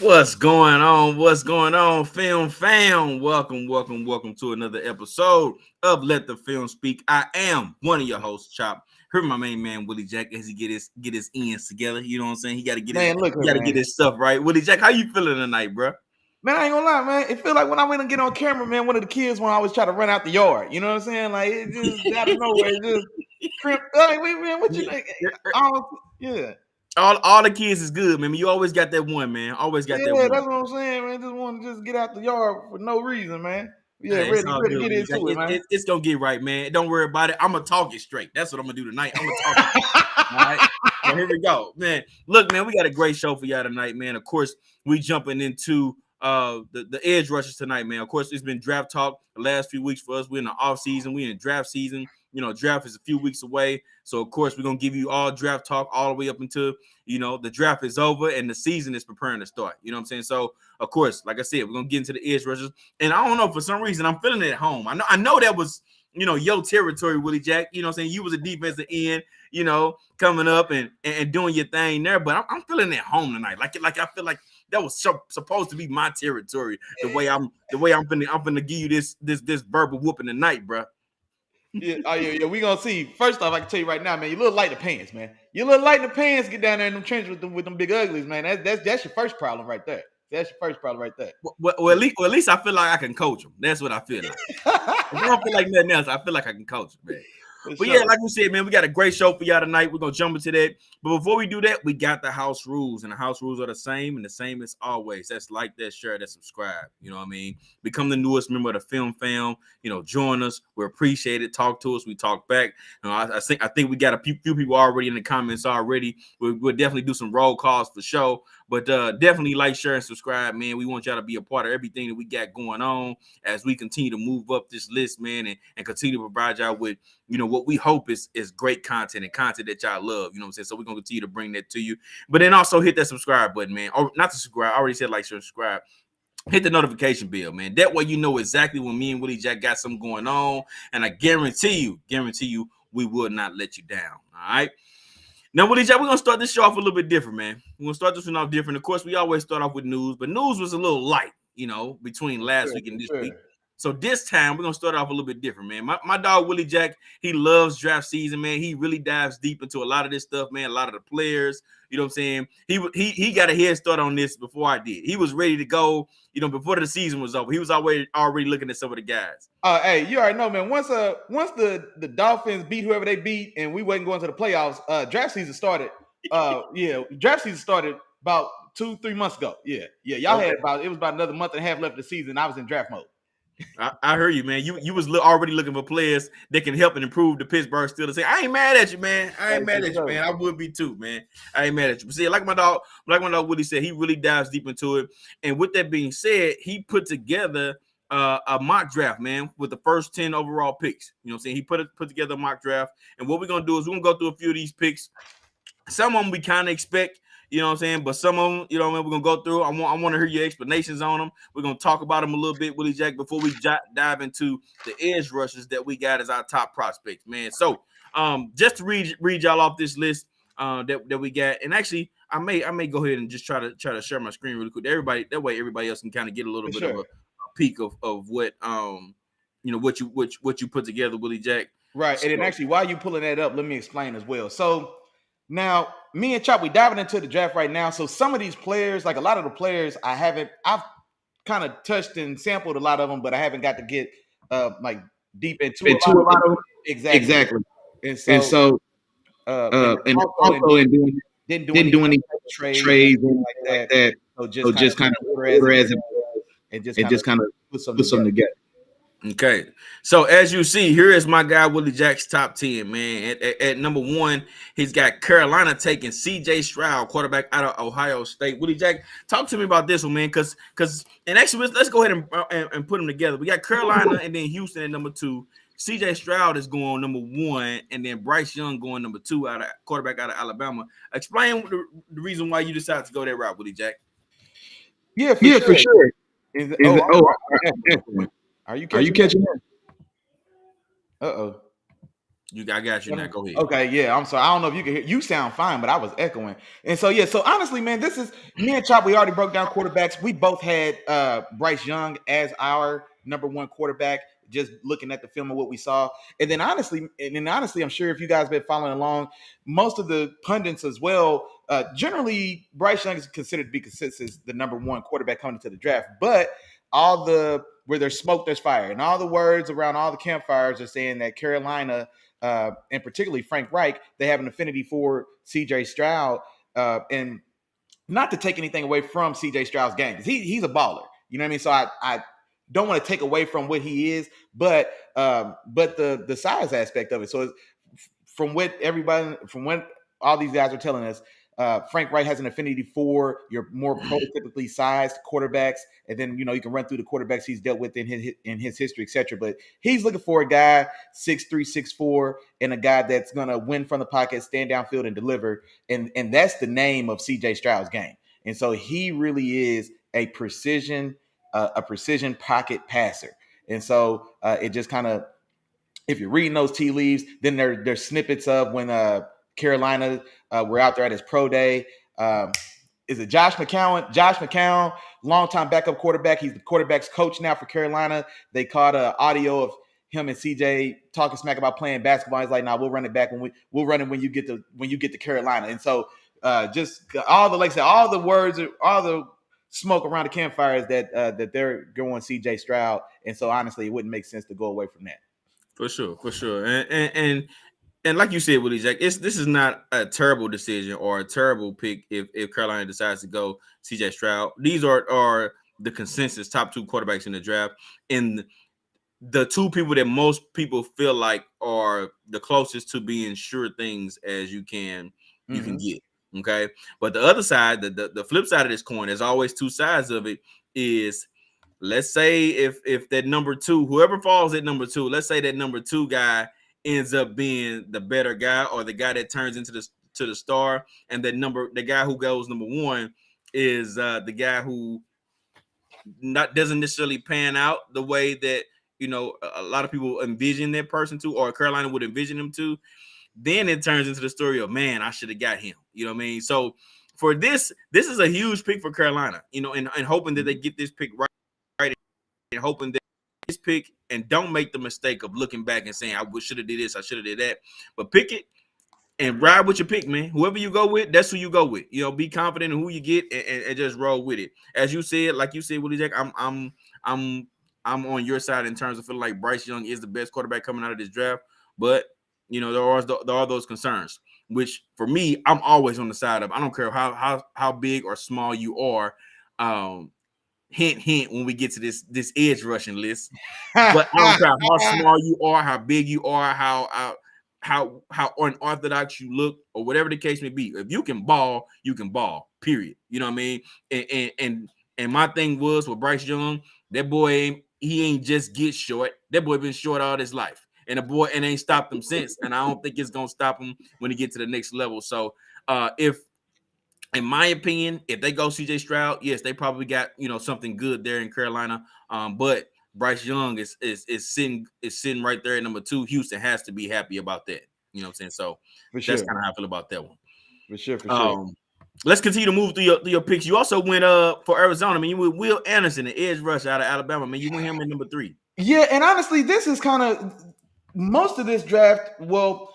What's going on? What's going on, film fam? Welcome to another episode of Let the Film Speak. I am one of your hosts, Chop. Heard my main man Willie Jack as he get his ends together. You know what I'm saying? He got to get Man, look here, man. his stuff right. Willie Jack, how you feeling tonight, bro? Man, I ain't gonna lie, man. It feel like when I went and get on camera, man, one of the kids want to always try to run out the yard. You know what I'm saying? Like it just out of nowhere, it just crimp. Like, wait, man, what you think? Yeah. All the kids is good, man. You always got that one, man. Always got that Yeah, one. that's what I'm saying, man. Just want to just get out the yard for no reason, man. Yeah, Hey, ready all to good, get Willie into Jack. it, man. It's gonna get right, man. Don't worry about it. I'm gonna talk it straight. That's what I'm gonna do tonight. I'm gonna talk it straight. All right. So here we go, man. Look, man, we got a great show for y'all tonight, man. Of course, we jumping into the edge rushers tonight, man. Of course, it's been draft talk the last few weeks for us. We're in the off season. We're in draft season. You know, draft is a few weeks away. So, of course, we're gonna give you all draft talk all the way up until the draft is over and the season is preparing to start. You know what I'm saying? So, of course, like I said, we're gonna get into the edge rushers. And I don't know, for some reason, I'm feeling it at home. I know that was your territory, Willie Jack. You know what I'm saying? You was a defensive end, coming up and doing your thing there. But I'm feeling it home tonight. Like I feel like that was supposed to be my territory. The way I'm finna give you this verbal whooping tonight, bro. Yeah. We gonna see. First off, I can tell you right now, man. You look light in the pants, man. You look light in the pants. Get down there in them trenches with them big uglies, man. That's your first problem right there. That's your first problem right there. Well, at least I feel like I can coach them. That's what I feel like. If I don't feel like nothing else, I feel like I can coach them, man. But yeah, like we said, man, we got a great show for y'all tonight. We're gonna jump into that. But before we do that, we got the house rules, and the house rules are the same as always. That's like, that, share, that, subscribe. You know what I mean? Become the newest member of the film fam. Join us. We appreciate it. Talk to us. We talk back. I think we got a few people already in the comments already. We'll definitely do some roll calls for show. But definitely like, share, and subscribe, man. We want y'all to be a part of everything that we got going on as we continue to move up this list, man, and continue to provide y'all with what we hope is great content and content that y'all love. You know what I'm saying? So we're gonna continue to bring that to you. But then also hit that subscribe button, man. Or not to subscribe. I already said like, share, subscribe. Hit the notification bell, man. That way you know exactly when me and Willie Jack got something going on. And I guarantee you, we will not let you down. All right. Now, Willie Jack, we're gonna start this show off a little bit different, man. We're gonna start this one off different. Of course, we always start off with news, but news was a little light, between last week and this week. So this time we're gonna start off a little bit different, man. My dog Willie Jack, he loves draft season, man. He really dives deep into a lot of this stuff, man. A lot of the players, you know what I'm saying? He got a head start on this before I did. He was ready to go, before the season was over. He was already looking at some of the guys. Hey, you already know, man. Once the Dolphins beat whoever they beat, and we wasn't going to the playoffs, draft season started. Draft season started about 2-3 months ago. Yeah. Y'all had it was about another month and a half left of the season. I was in draft mode. I heard you, man. You was already looking for players that can help and improve the Pittsburgh Steelers. I ain't mad at you, man. I ain't mad at you, man. I would be too, man. I ain't mad at you. But see, like my dog Willie said, he really dives deep into it. And with that being said, he put together a mock draft, man, with the first 10 overall picks. You know what I'm saying? He put together a mock draft. And what we're gonna do is we're gonna go through a few of these picks. Some of them we kind of expect. You know what I'm saying? But some of them, we're going to go through. I want to hear your explanations on them. We're going to talk about them a little bit, Willie Jack, before we dive into the edge rushers that we got as our top prospects, man. So just to read y'all off this list that we got. And actually, I may go ahead and just try to share my screen really quick. That way everybody else can kind of get a little bit of a peek of what what you put together, Willie Jack. Right. So, and then actually, while you pulling that up, let me explain as well. So now, me and Chop, we diving into the draft right now. So some of these players, like a lot of the players, I've kind of touched and sampled a lot of them, but I haven't got to get like deep into a lot of them. Exactly. And so and also didn't do any trades like that. So just kind of order as it was, and just kind of put something together. Okay, so as you see, here is my guy Willie Jack's top 10, man. At number 1, he's got Carolina taking C.J. Stroud, quarterback out of Ohio State. Willie Jack, talk to me about this one, man, because and actually let's go ahead and put them together. We got Carolina and then Houston at number 2. C.J. Stroud is going number 1, and then Bryce Young going number 2 quarterback out of Alabama. Explain the reason why you decided to go that route, Willie Jack. Yeah, for sure. Are you catching that? Uh-oh. I got you now. Go ahead. Okay, yeah, I'm sorry. I don't know if you can hear. You sound fine, but I was echoing. And so yeah, so honestly, man, this is me and Chop. We already broke down quarterbacks. We both had Bryce Young as our number one quarterback. Just looking at the film of what we saw, and then honestly, I'm sure if you guys been following along, most of the pundits as well. Generally, Bryce Young is considered to be consistent as the number one quarterback coming into the draft. But all the where there's smoke, there's fire, and all the words around all the campfires are saying that Carolina and particularly Frank Reich, they have an affinity for CJ Stroud. And not to take anything away from CJ Stroud's game, because he's a baller. You know what I mean? So I don't want to take away from what he is, but the size aspect of it. So from what all these guys are telling us, Frank Wright has an affinity for your more prototypically sized quarterbacks, and then you can run through the quarterbacks he's dealt with in his history, etc. But he's looking for a guy 6'3", 6'4", and a guy that's gonna win from the pocket, stand downfield, and deliver. And that's the name of CJ Stroud's game. And so he really is a precision pocket passer. And so it just kind of, if you're reading those tea leaves, then there's snippets of when Carolina were out there at his pro day. Is it Josh McCown? Josh McCown, longtime backup quarterback. He's the quarterback's coach now for Carolina. They caught audio of him and CJ talking smack about playing basketball. He's like, "Nah, we'll run it back we'll run it when you get to Carolina." And so just all the words, all the smoke around the campfires that they're going CJ Stroud. And so honestly, it wouldn't make sense to go away from that. For sure. And like you said, Willie Jack, this is not a terrible decision or a terrible pick if Carolina decides to go CJ Stroud. These are the consensus top two quarterbacks in the draft, and the two people that most people feel like are the closest to being sure things as you can get. Okay, but the other side, the flip side of this coin, there's always two sides of it. Is let's say if that number two, whoever falls at number two, let's say that number two guy ends up being the better guy or the guy that turns into the star, and the guy who goes number one is the guy who doesn't necessarily pan out the way that a lot of people envision that person to, or Carolina would envision him to. Then it turns into the story of, man, I should have got him. You know what I mean? So for this is a huge pick for Carolina, and hoping that they get this pick right, and hoping that this pick, and don't make the mistake of looking back and saying, I should have did this, I should have did that. But pick it and ride with your pick, man. Whoever you go with, that's who you go with. Be confident in who you get and just roll with it. As you said, like you said, Willie Jack, I'm on your side in terms of feeling like Bryce Young is the best quarterback coming out of this draft. But there are those concerns, which for me, I'm always on the side of, I don't care how big or small you are. Hint when we get to this edge rushing list. But I don't care how small you are, how big you are, how unorthodox you look, or whatever the case may be. If you can ball, you can ball. Period. You know what I mean? And my thing was with Bryce Young, that boy ain't just get short. That boy been short all his life, and ain't stopped him since. And I don't think it's gonna stop him when he get to the next level. So in my opinion, if they go CJ Stroud, yes, they probably got something good there in Carolina. But Bryce Young is sitting right there at number two. Houston has to be happy about that. You know what I'm saying? So that's kind of how I feel about that one. For sure. Let's continue to move through your picks. You also went for Arizona. I mean, you went Will Anderson, the edge rusher out of Alabama. I mean, you went him at number 3. Yeah, and honestly, this is kind of most of this draft. Well,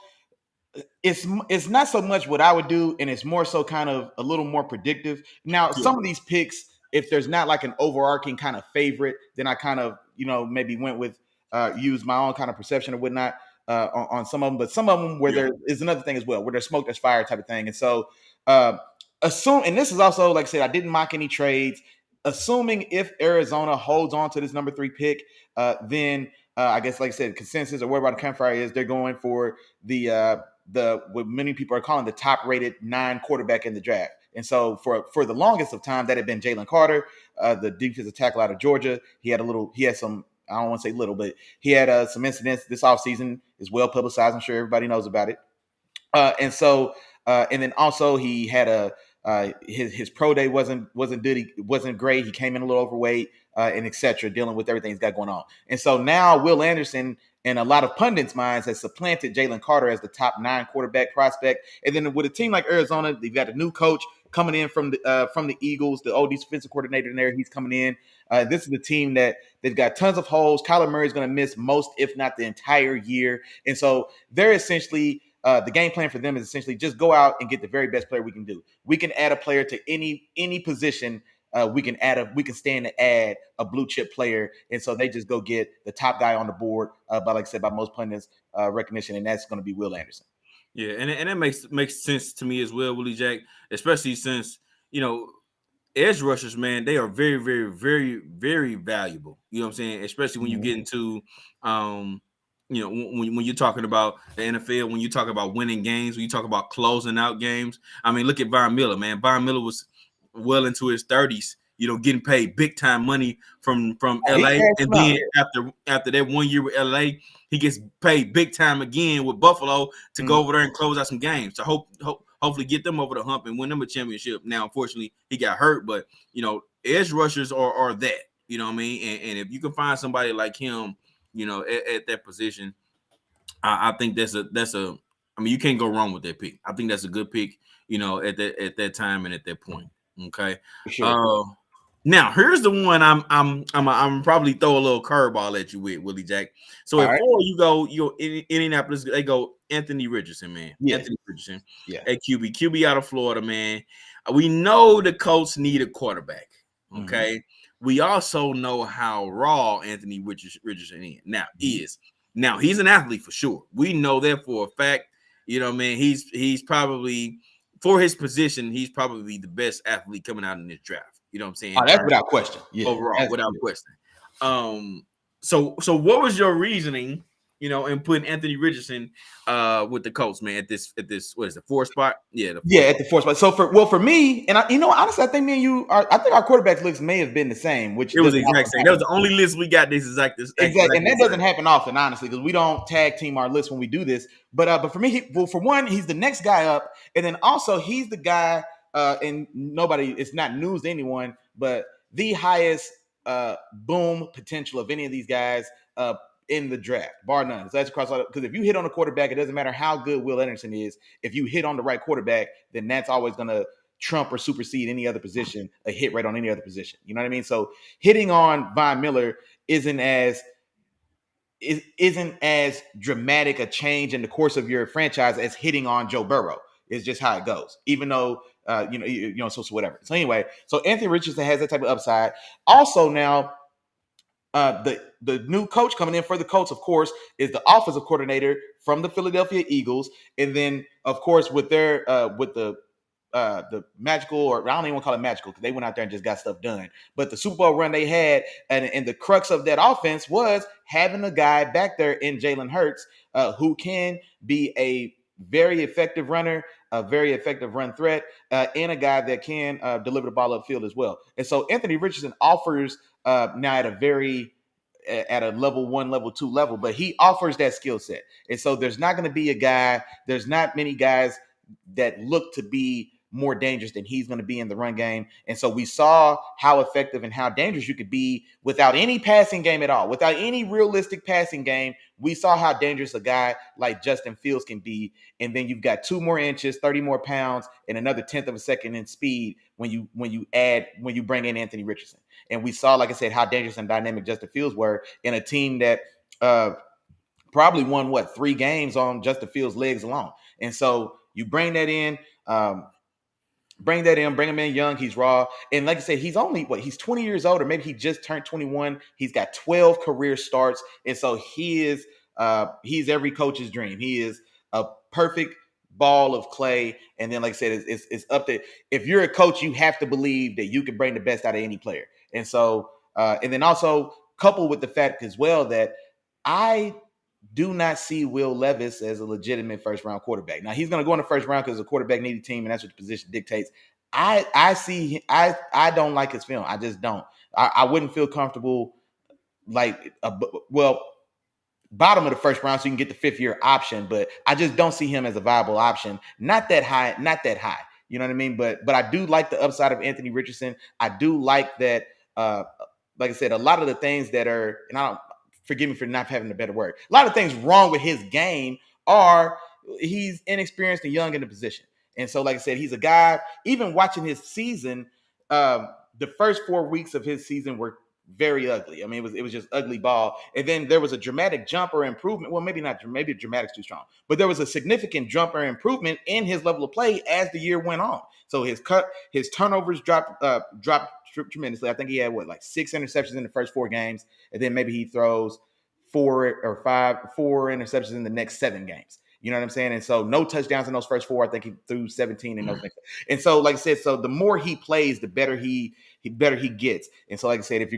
it's not so much what I would do, and it's more so kind of a little more predictive. Now, some of these picks, if there's not like an overarching kind of favorite, then I kind of maybe went with use my own kind of perception or whatnot on some of them. But some of them where there is another thing as well, where there's smoke, there's fire type of thing. And so assume, and this is also, like I said, I didn't mock any trades. Assuming if Arizona holds on to this number 3 pick, then I guess, like I said, consensus or whatever the campfire is, they're going for the what many people are calling the top rated 9 quarterback in the draft. And so for the longest of time, that had been Jalen Carter, the defensive tackle out of Georgia. He had some, I don't want to say little, but he had some incidents this offseason. Is well publicized. I'm sure everybody knows about it. And so, and then also he had his pro day wasn't good. He wasn't great. He came in a little overweight and etc. Dealing with everything he's got going on. And so now Will Anderson and a lot of pundits' minds has supplanted Jalen Carter as the top 9 quarterback prospect. And then with a team like Arizona, they've got a new coach coming in from the Eagles, the old defensive coordinator in there. He's coming in. This is the team that they've got tons of holes. Kyler Murray is going to miss most, if not the entire year. And so they're essentially the game plan for them is essentially just go out and get the very best player we can do. We can add a player to any position. We can stand to add a blue chip player, and so they just go get the top guy on the board. By like I said, by most pundits' recognition, and that's going to be Will Anderson. Yeah, and that makes sense to me as well, Willie Jack, especially since edge rushers, man, they are very, very, very, very valuable. You know what I'm saying? Especially when you get into when you're talking about the NFL, when you talk about winning games, when you talk about closing out games. I mean, look at Von Miller, man. Von Miller was well into his 30s, getting paid big time money from LA. And then after that 1 year with LA, he gets paid big time again with Buffalo to go over there and close out some games to hopefully get them over the hump and win them a championship. Now, unfortunately, he got hurt, but edge rushers are that. You know what I mean? And if you can find somebody like him, at that position, I think that's a. I mean, you can't go wrong with that pick. I think that's a good pick. At that time and at that point. Okay. Sure. Now here's the one I'm probably throw a little curveball at you with, Willie Jack. So at 4 you go Indianapolis, they go Anthony Richardson, man. Yes. Anthony Richardson at QB out of Florida, man. We know the Colts need a quarterback. Okay. Mm-hmm. We also know how raw Anthony Richardson is. Now he's an athlete for sure. We know that for a fact. Man, he's probably, for his position, he's probably the best athlete coming out in this draft. You know what I'm saying? Oh, that's without question. Yeah, overall, without question. So what was your reasoning, in putting Anthony Richardson with the Colts, man, at this what is the 4th spot? Yeah, at the 4th spot. So for me, and honestly, I think me and you I think our quarterback list may have been the same, which it was the exact same. That was the only list we got. This exactly, and that doesn't happen often, honestly, because we don't tag team our list when we do this. But for me, for one, he's the next guy up, and then also he's the guy. And it's not news to anyone, but the highest boom potential of any of these guys in the draft, bar none. So that's across all, because if you hit on a quarterback, it doesn't matter how good Will Anderson is. If you hit on the right quarterback, then that's always going to trump or supersede any other position, a hit rate on any other position. You know what I mean? So hitting on Von Miller isn't as dramatic a change in the course of your franchise as hitting on Joe Burrow. It's just how it goes, even though, so whatever. So anyway, so Anthony Richardson has that type of upside. Also now, the new coach coming in for the Colts, of course, is the offensive coordinator from the Philadelphia Eagles. And then, of course, with their the magical, or I don't even want to call it magical because they went out there and just got stuff done. But the Super Bowl run they had, and the crux of that offense was having a guy back there in Jalen Hurts who can be a very effective runner, a very effective run threat, and a guy that can deliver the ball upfield as well. And so Anthony Richardson offers now at a level 1, level 2 level, but he offers that skill set. And so there's not going to be there's not many guys that look to be more dangerous than he's going to be in the run game. And so we saw how effective and how dangerous you could be without any passing game at all, without any realistic passing game. We saw how dangerous a guy like Justin Fields can be. And then you've got 2 more inches, 30 more pounds, and another 1/10 of a second in speed when you bring in Anthony Richardson. And we saw, like I said, how dangerous and dynamic Justin Fields were in a team that probably won 3 games on Justin Fields' legs alone. And so you bring that in, bring him in young. He's raw. And like I said, he's only, he's 20 years old, or maybe he just turned 21. He's got 12 career starts. And so he's every coach's dream. He is a perfect ball of clay. And then, like I said, it's up to, if you're a coach, you have to believe that you can bring the best out of any player. And so, and then also coupled with the fact as well that I do not see Will Levis as a legitimate first-round quarterback. Now, he's going to go in the first round because it's a quarterback-needy team, and that's what the position dictates. I don't like his film. I just don't. I wouldn't feel comfortable, bottom of the first round so you can get the 5th-year option, but I just don't see him as a viable option. Not that high. You know what I mean? But I do like the upside of Anthony Richardson. I do like that, like I said, a lot of the things that are, and forgive me for not having a better word. A lot of things wrong with his game are he's inexperienced and young in the position. And so, like I said, he's a guy, even watching his season, the first 4 weeks of his season were very ugly. I mean, it was just ugly ball. And then there was a dramatic jump or improvement. Well, maybe not, maybe dramatic's too strong, but there was a significant jump or improvement in his level of play as the year went on. So his turnovers dropped tremendously. I think he had like 6 interceptions in the first 4 games, and then maybe he throws 4 interceptions in the next 7 games. You know what I'm saying? And so no touchdowns in those first 4. I think he threw 17 in those next. And so, like I said, so the more he plays, the better he gets. And so, like I said, if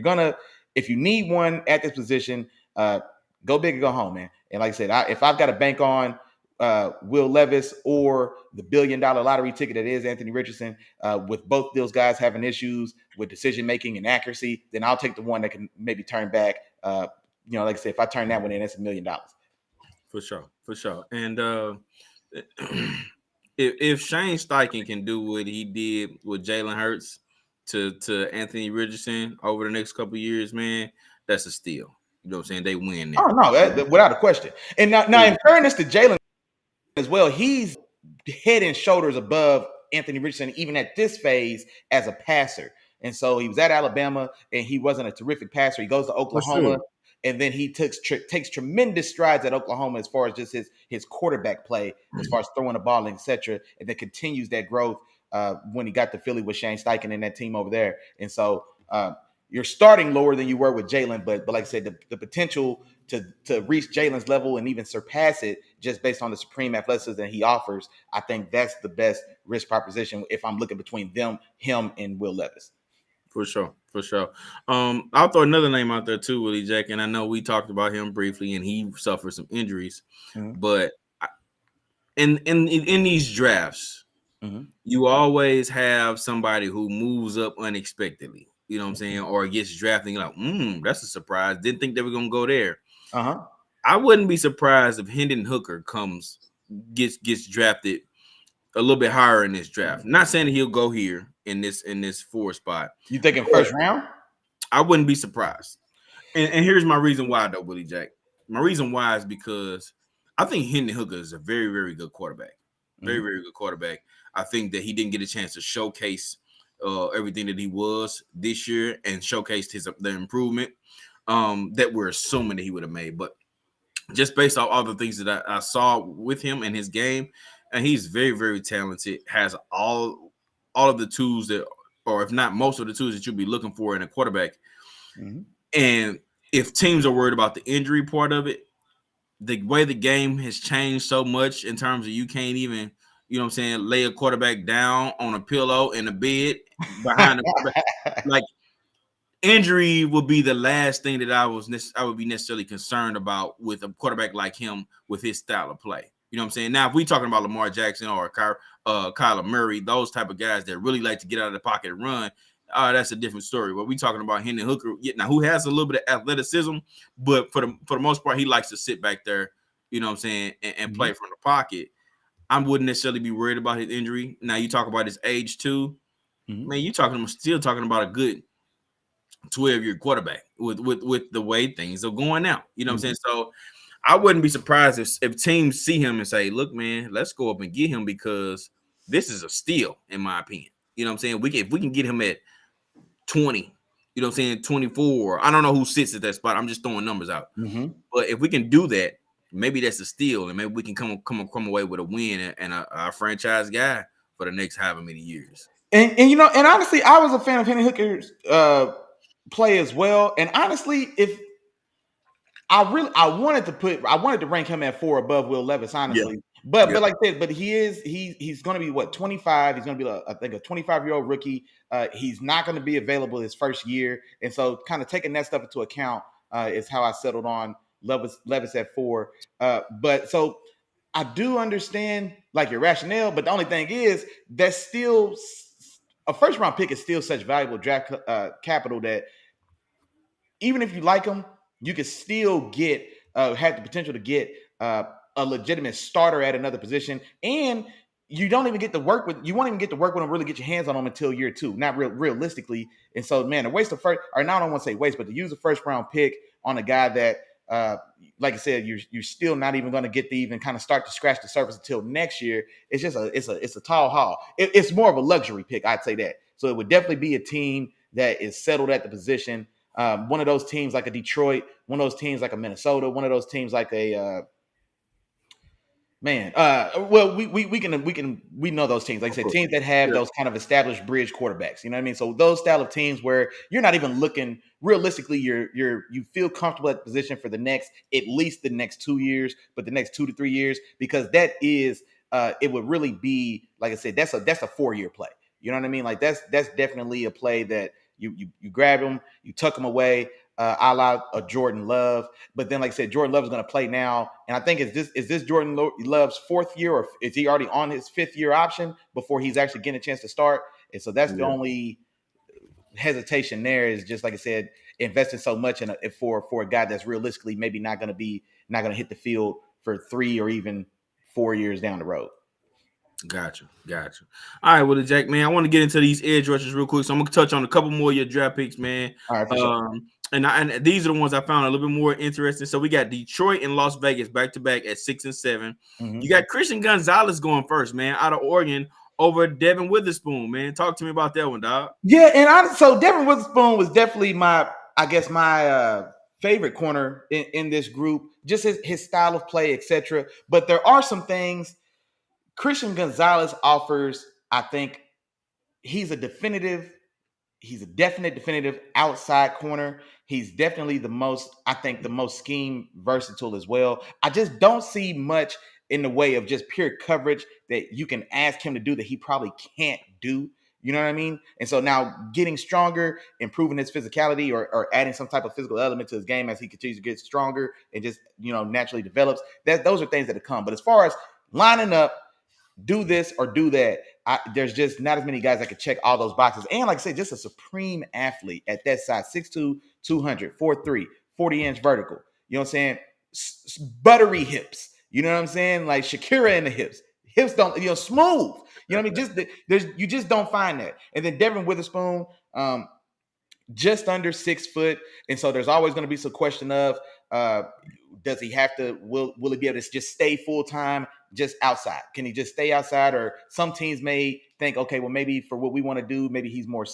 you need one at this position, go big or go home, man. And like I said, if I've got to bank on Will Levis or the $1 billion lottery ticket that is Anthony Richardson, with both those guys having issues with decision making and accuracy, then I'll take the one that can maybe turn back. Like I said, if I turn that one in, that's $1 million. For sure. And if Shane Steichen can do what he did with Jalen Hurts to Anthony Richardson over the next couple of years, man, that's a steal. You know what I'm saying? They win there. Oh no, without a question. And now in fairness to Jalen as well, he's head and shoulders above Anthony Richardson, even at this phase as a passer. And so he was at Alabama, and he wasn't a terrific passer. He goes to Oklahoma, and then he takes tremendous strides at Oklahoma as far as just his quarterback play, as far as throwing the ball, etc. And then continues that growth when he got to Philly with Shane Steichen and that team over there. And so you're starting lower than you were with Jalen, but like I said, the potential to reach Jalen's level and even surpass it just based on the supreme athleticism that he offers, I think that's the best risk proposition if I'm looking between him and Will Levis. For sure. I'll throw another name out there too, Willie Jack, and I know we talked about him briefly, and he suffered some injuries, but in these drafts, you always have somebody who moves up unexpectedly. You know what I'm saying? Or gets drafted, and you're like, that's a surprise. Didn't think they were gonna go there. I wouldn't be surprised if Hendon Hooker gets drafted a little bit higher in this draft. Not saying that he'll go here in this 4 spot. You thinking first round? I wouldn't be surprised. And here's my reason why, though, Willie Jack. My reason why is because I think Hendon Hooker is a very, very good quarterback. Very, very good quarterback. I think that he didn't get a chance to showcase everything that he was this year and showcased the improvement that we're assuming that he would have made. But just based off all the things that I saw with him and his game, and he's very, very talented, has all of the tools that, or if not most of the tools that you'll be looking for in a quarterback. And if teams are worried about the injury part of it, the way the game has changed so much in terms of you can't even, you know what I'm saying, lay a quarterback down on a pillow in a bed behind the quarterback. Like, injury would be the last thing that I would be necessarily concerned about with a quarterback like him with his style of play. You know what I'm saying? Now, if we're talking about Lamar Jackson or Kyler Murray, those type of guys that really like to get out of the pocket and run, that's a different story. But we're talking about Hendon Hooker, now who has a little bit of athleticism, but for the most part, he likes to sit back there, you know what I'm saying, and play from the pocket. I wouldn't necessarily be worried about his injury. Now, you talk about his age too. Man, you're still talking about a good 12-year quarterback with the way things are going now. You know what I'm saying? So I wouldn't be surprised if teams see him and say, look, man, let's go up and get him because this is a steal, in my opinion. You know what I'm saying? If we can get him at 20, you know what I'm saying, 24. I don't know who sits at that spot. I'm just throwing numbers out. But if we can do that, maybe that's a steal, and maybe we can come away with a win and a franchise guy for the next however many years. And honestly, I was a fan of Hendon Hooker's play as well. And honestly, if I wanted to rank him at 4 above Will Levis, honestly. Yeah. But like I said, he's going to be 25. He's going to be I think a 25-year-old rookie. He's not going to be available his first year, and so kind of taking that stuff into account is how I settled on Levis at 4. But so I do understand like your rationale, but the only thing is that's still a first round pick is still such valuable draft capital that even if you like him, you can still get have the potential to get a legitimate starter at another position, and you won't even get to work with him, really get your hands on him until year 2, not realistically. And so, man, to waste I don't want to say waste, but to use a first round pick on a guy that like I said, you're still not even going to get to even kind of start to scratch the surface until next year. It's just it's a tall haul. It's more of a luxury pick, I'd say that. So it would definitely be a team that is settled at the position. One of those teams like a Detroit, one of those teams like a Minnesota, one of those teams like a well, we know those teams. Like I said, teams that have those kind of established bridge quarterbacks. You know what I mean? So those style of teams where you're not even looking realistically, you feel comfortable at the position for the next at least the next 2 years, but the next 2 to 3 years, because that is it would really be, like I said, that's a 4-year play. You know what I mean? Like that's definitely a play that you grab them, you tuck them away, a la a Jordan Love. But then, like I said, Jordan Love is going to play now, and I think is this Jordan Love's 4th year, or is he already on his 5th year option before he's actually getting a chance to start? And so that's the only hesitation there, is just like I said, investing so much in for a guy that's realistically maybe not going to hit the field for 3 or even 4 years down the road. Gotcha. All right, well, Jack, man, I want to get into these edge rushers real quick, so I'm gonna touch on a couple more of your draft picks, man. All right, for sure. And these are the ones I found a little bit more interesting. So we got Detroit and Las Vegas back to back at 6 and 7. You got Christian Gonzalez going first, man, out of Oregon over Devin Witherspoon, man. Talk to me about that one, dog. Yeah, and so Devin Witherspoon was definitely my favorite corner in this group, just his style of play, etc. But there are some things Christian Gonzalez offers. I think he's a definite definitive outside corner. He's definitely the most scheme versatile as well. I just don't see much in the way of just pure coverage that you can ask him to do that he probably can't do. You know what I mean? And so now getting stronger, improving his physicality, or adding some type of physical element to his game as he continues to get stronger and just, naturally develops, those are things that come. But as far as lining up, do this or do that, there's just not as many guys that can check all those boxes. And like I said, just a supreme athlete at that size, 6'2", 200, 4'3", 40-inch vertical. You know what I'm saying? Buttery hips. You know what I'm saying? Like Shakira in the hips. Hips don't, smooth. You know what I mean? You just don't find that. And then Devin Witherspoon, just under 6 foot. And so there's always going to be some question of, does he have to, will he be able to just stay full-time just outside? Can he just stay outside? Or some teams may think, okay, well, maybe for what we want to do, maybe he's more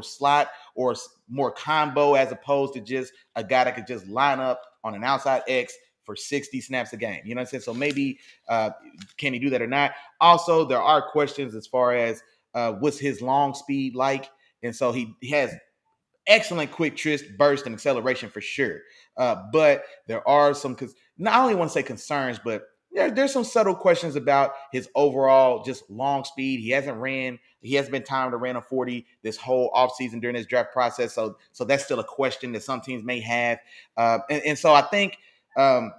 slot or more combo, as opposed to just a guy that could just line up on an outside X for 60 snaps a game. You know what I'm saying? So maybe can he do that or not? Also, there are questions as far as what's his long speed like. And so he has excellent quick twist, burst, and acceleration for sure. But there are some, not only want to say concerns, but there's some subtle questions about his overall just long speed. He hasn't been timed to run a 40 this whole offseason during his draft process. So that's still a question that some teams may have. And so I think, and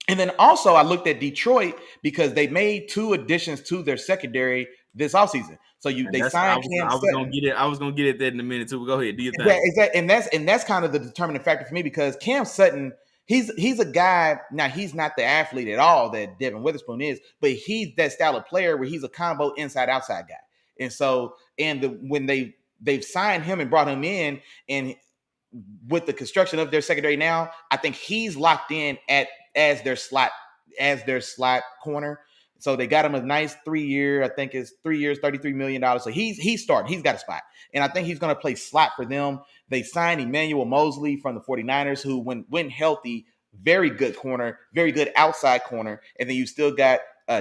then also I looked at Detroit because they made 2 additions to their secondary this offseason. So they signed Cam Sutton. I was gonna get at that in a minute too. Go ahead, do your thing. Exactly. And that's kind of the determining factor for me, because Cam Sutton, he's a guy. Now, he's not the athlete at all that Devin Witherspoon is, but he's that style of player where he's a combo inside outside guy. And so, when they've signed him and brought him in, and with the construction of their secondary now, I think he's locked in as their slot corner. So they got him a nice 3-year, I think it's 3 years, $33 million. So he's starting. He's got a spot. And I think he's going to play slot for them. They signed Emmanuel Mosley from the 49ers, who, when healthy, very good corner, very good outside corner. And then you still got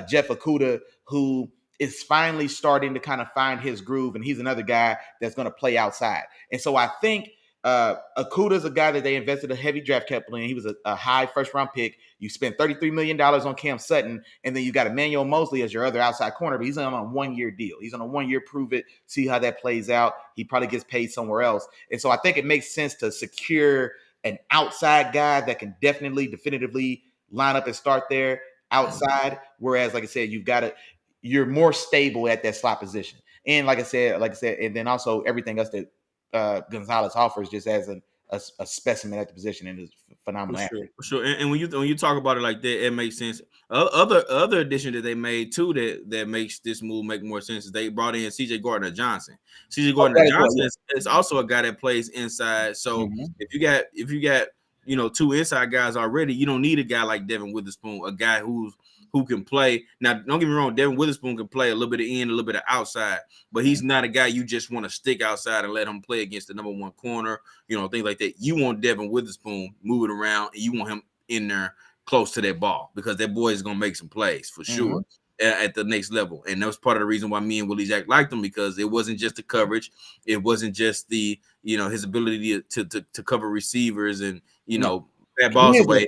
Jeff Okudah, who is finally starting to kind of find his groove. And he's another guy that's going to play outside. And so I think Okudah's a guy that they invested a heavy draft capital in. He was a high first-round pick. You spent $33 million on Cam Sutton, and then you got Emmanuel Mosley as your other outside corner, but he's on a 1-year deal. He's on a 1-year prove it, see how that plays out. He probably gets paid somewhere else. And so I think it makes sense to secure an outside guy that can definitively line up and start there outside. Whereas, like I said, you're more stable at that slot position. And like I said, and then also everything else that Gonzalez offers just as a specimen at the position, and is phenomenal. For sure. And when you talk about it like that, it makes sense. Other addition that they made too that makes this move make more sense is they brought in C.J. Gardner-Johnson. C.J. Gardner-Johnson is also a guy that plays inside. So if you got two inside guys already. You don't need a guy like Devin Witherspoon, a guy who can play. Now, don't get me wrong, Devin Witherspoon can play a little bit of in, a little bit of outside, but he's not a guy you just want to stick outside and let him play against the number one corner, things like that. You want Devin Witherspoon moving around, and you want him in there close to that ball because that boy is going to make some plays for sure at the next level. And that was part of the reason why me and Willie Jack liked him, because it wasn't just the coverage. It wasn't just the, his ability to cover receivers and, that balls away.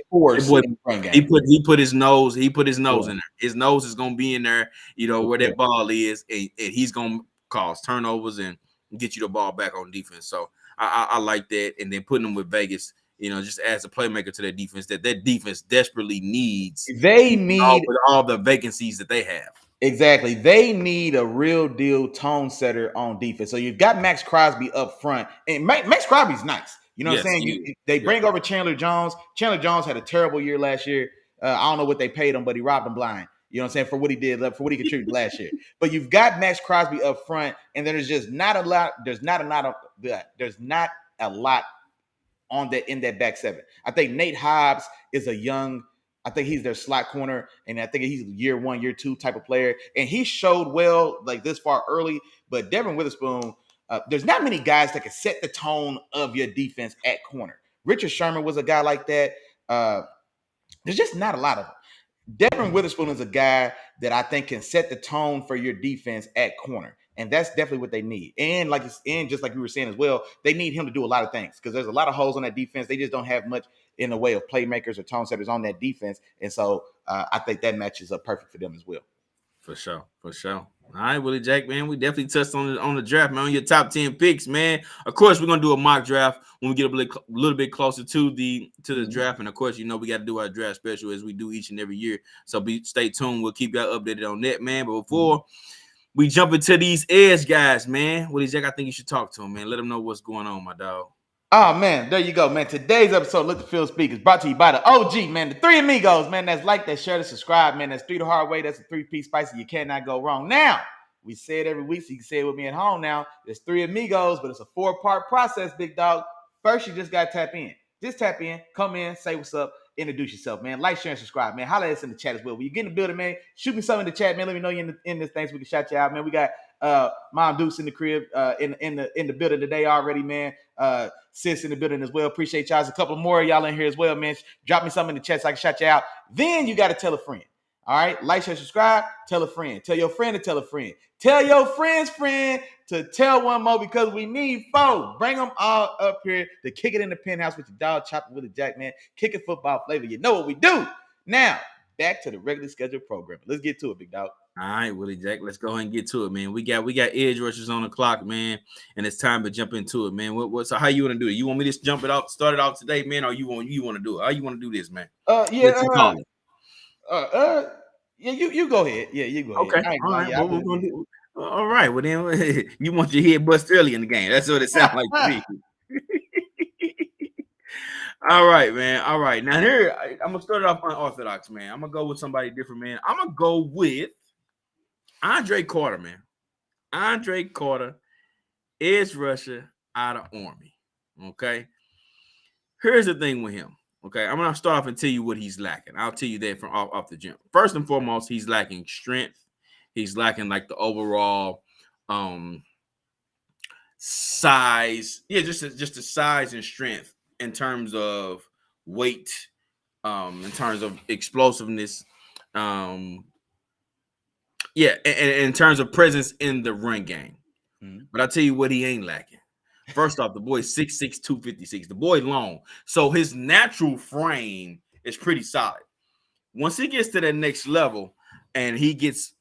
He put his nose in there. His nose is going to be in there, where that ball is, and he's going to cause turnovers and get you the ball back on defense. So I like that. And then putting him with Vegas, just as a playmaker to that defense that defense desperately needs. They need all the vacancies that they have. Exactly. They need a real deal tone setter on defense. So you've got Max Crosby up front, and Max Crosby's nice. You know what I'm saying? They bring over Chandler Jones. Chandler Jones had a terrible year last year. I don't know what they paid him, but he robbed him blind. You know what I'm saying? For what he did, for what he contributed last year. But you've got Max Crosby up front, and there's just not a lot. There's not a lot on that in that back seven. I think Nate Hobbs is I think he's their slot corner, and I think he's year one, year two type of player. And he showed well like this far early, but Devin Witherspoon, there's not many guys that can set the tone of your defense at corner. Richard Sherman was a guy like that. There's just not a lot of them. Devin Witherspoon is a guy that I think can set the tone for your defense at corner. And that's definitely what they need. And just like you were saying as well, they need him to do a lot of things because there's a lot of holes on that defense. They just don't have much in the way of playmakers or tone setters on that defense. And so I think that matches up perfect for them as well. For sure. All right, Willie Jack, man, we definitely touched on the draft, man, on your top 10 picks, man. Of course, we're going to do a mock draft when we get a little bit closer to the draft. And, of course, we got to do our draft special as we do each and every year. So stay tuned. We'll keep y'all updated on that, man. But before we jump into these edge guys, man, Willie Jack, I think you should talk to him, man. Let him know what's going on, my dog. Oh, man, there you go, man. Today's episode, Let the Field Speak, is brought to you by the OG, man. The three amigos, man. That's like, that share, that subscribe, man. That's three the hard way. That's a three-piece spicy. You cannot go wrong. Now, we say it every week, so you can say it with me at home now. There's three amigos, but it's a 4-part process, big dog. First, you just got to tap in. Just tap in, come in, say what's up, introduce yourself, man. Like, share, and subscribe, man. Holla at us in the chat as well. When you get in the building, man, shoot me something in the chat, man. Let me know you're in this thing so we can shout you out, man. We got Mom Deuce in the crib, in the building today already, man. Sis in the building as well. Appreciate y'all. There's a couple more of y'all in here as well, man. Drop me something in the chat so I can shout you out. Then you got to tell a friend. All right, like, share, subscribe. Tell a friend. Tell your friend to tell a friend. Tell your friend's friend to tell one more because we need 4. Bring them all up here to kick it in the penthouse with your dog, Chop Willie Jack, man. Kicking football flavor. You know what we do. Now, back to the regularly scheduled program. Let's get to it, big dog. All right, Willie Jack, let's go ahead and get to it, man. We got edge rushers on the clock, man, and it's time to jump into it, man. So how you want to do it? You want me to start it off today, man, or you want to do it? How you want to do this, man? Yeah, you go ahead. Yeah, you go ahead. Okay, all right. What we're gonna do? All right. Well, then you want your head bust early in the game. That's what it sounds like to me. All right, man. All right. Now here, I'm gonna start it off unorthodox, man. I'm gonna go with somebody different, man. I'm gonna go with Andre Carter, man. Andre Carter, edge rusher out of Army. Okay. Here's the thing with him. Okay, I'm gonna start off and tell you what he's lacking. I'll tell you that from off the jump. First and foremost, he's lacking strength. He's lacking like the overall size. Yeah, just the size and strength in terms of weight, in terms of explosiveness. Yeah, and in terms of presence in the run game. But I'll tell you what he ain't lacking. First off, the boy's 6'6", 256. The boy long. So his natural frame is pretty solid. Once he gets to that next level and he gets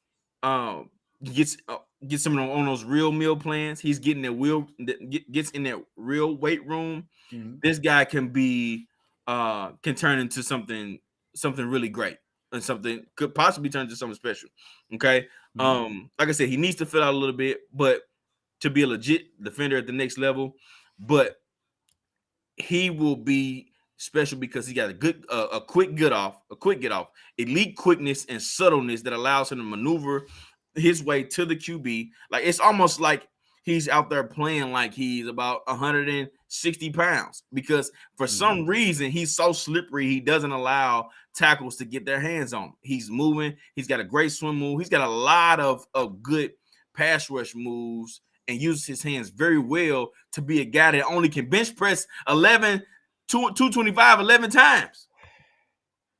some on those real meal plans, he's getting gets in that real weight room. This guy can turn into something really great and something could possibly turn into something special. Okay. Like I said, he needs to fill out a little bit, but to be a legit defender at the next level, but he will be special because he got a quick get off, elite quickness and subtleness that allows him to maneuver his way to the QB. Like it's almost like he's out there playing like he's about 160 60 pounds because for some reason he's so slippery, he doesn't allow tackles to get their hands on him. He's moving, he's got a great swim move, he's got a lot of good pass rush moves and uses his hands very well to be a guy that only can bench press 225 11 times.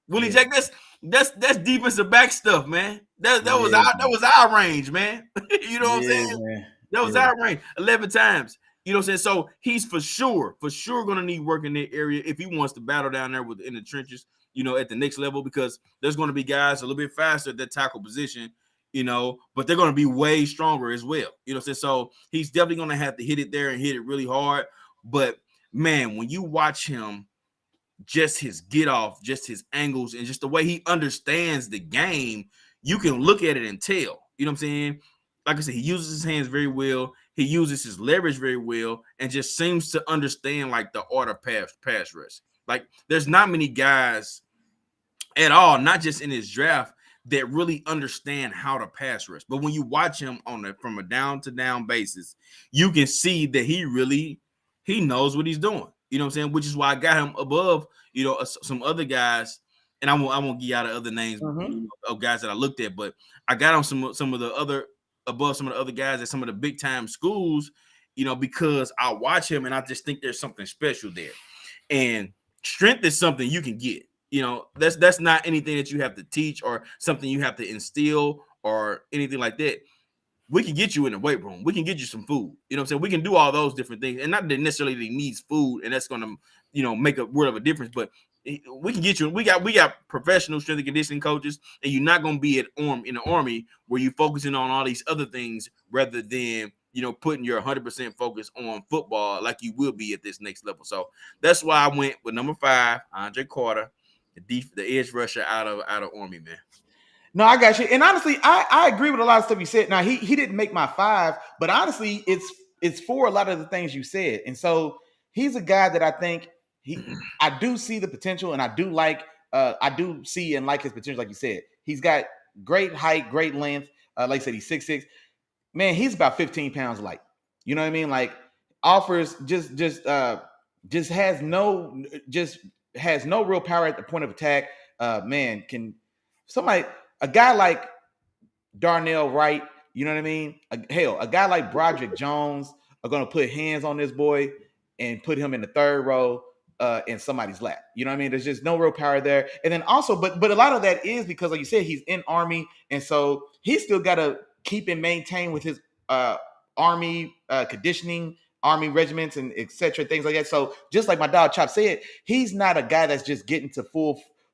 Willie Jack, that's defensive back stuff, man. That was our range, man. You know what I'm saying? Man. That was our range 11 times. You know what I'm saying? So he's for sure going to need work in that area if he wants to battle down there in the trenches, you know, at the next level, because there's going to be guys a little bit faster at that tackle position, you know, but they're going to be way stronger as well. You know what I'm saying? So he's definitely going to have to hit it there and hit it really hard. But, man, when you watch him, just his get off, just his angles, and just the way he understands the game, you can look at it and tell. You know what I'm saying? Like I said, he uses his hands very well. He uses his leverage very well and just seems to understand like the art of pass rush. Like there's not many guys at all, not just in his draft, that really understand how to pass rush. But when you watch him from a down to down basis, you can see that he knows what he's doing. You know what I'm saying? Which is why I got him above, you know, some other guys. And I won't give you out of other names of guys that I looked at, but I got on some of the other guys at some of the big time schools, you know, because I watch him and I just think there's something special there. And strength is something you can get. You know, that's not anything that you have to teach or something you have to instill or anything like that. We can get you in the weight room. We can get you some food. You know what I'm saying? We can do all those different things. And not that necessarily he needs food and that's going to, you know, make a world of a difference. But we can get you. We got professional strength and conditioning coaches, and you're not going to be in the Army where you're focusing on all these other things rather than, you know, putting your 100% focus on football like you will be at this next level. So that's why I went with number 5, Andre Carter, the edge rusher out of Army, man. No, I got you. And honestly, I agree with a lot of stuff you said. Now, he didn't make my 5, but honestly, it's for a lot of the things you said. And so he's a guy that I think I do see the potential, and I do see and like his potential, like you said. He's got great height, great length. Like I said, he's 6'6". Man, he's about 15 pounds light. You know what I mean? Like offers just has no real power at the point of attack. Man, a guy like Darnell Wright, you know what I mean? A guy like Broderick Jones are going to put hands on this boy and put him in the third row in somebody's lap. You know what I mean? There's just no real power there. And then also, but a lot of that is because, like you said, he's in Army. And so he's still got to keep and maintain with his Army conditioning, Army regiments, and et cetera, things like that. So just like my dog Chop said, he's not a guy that's just getting to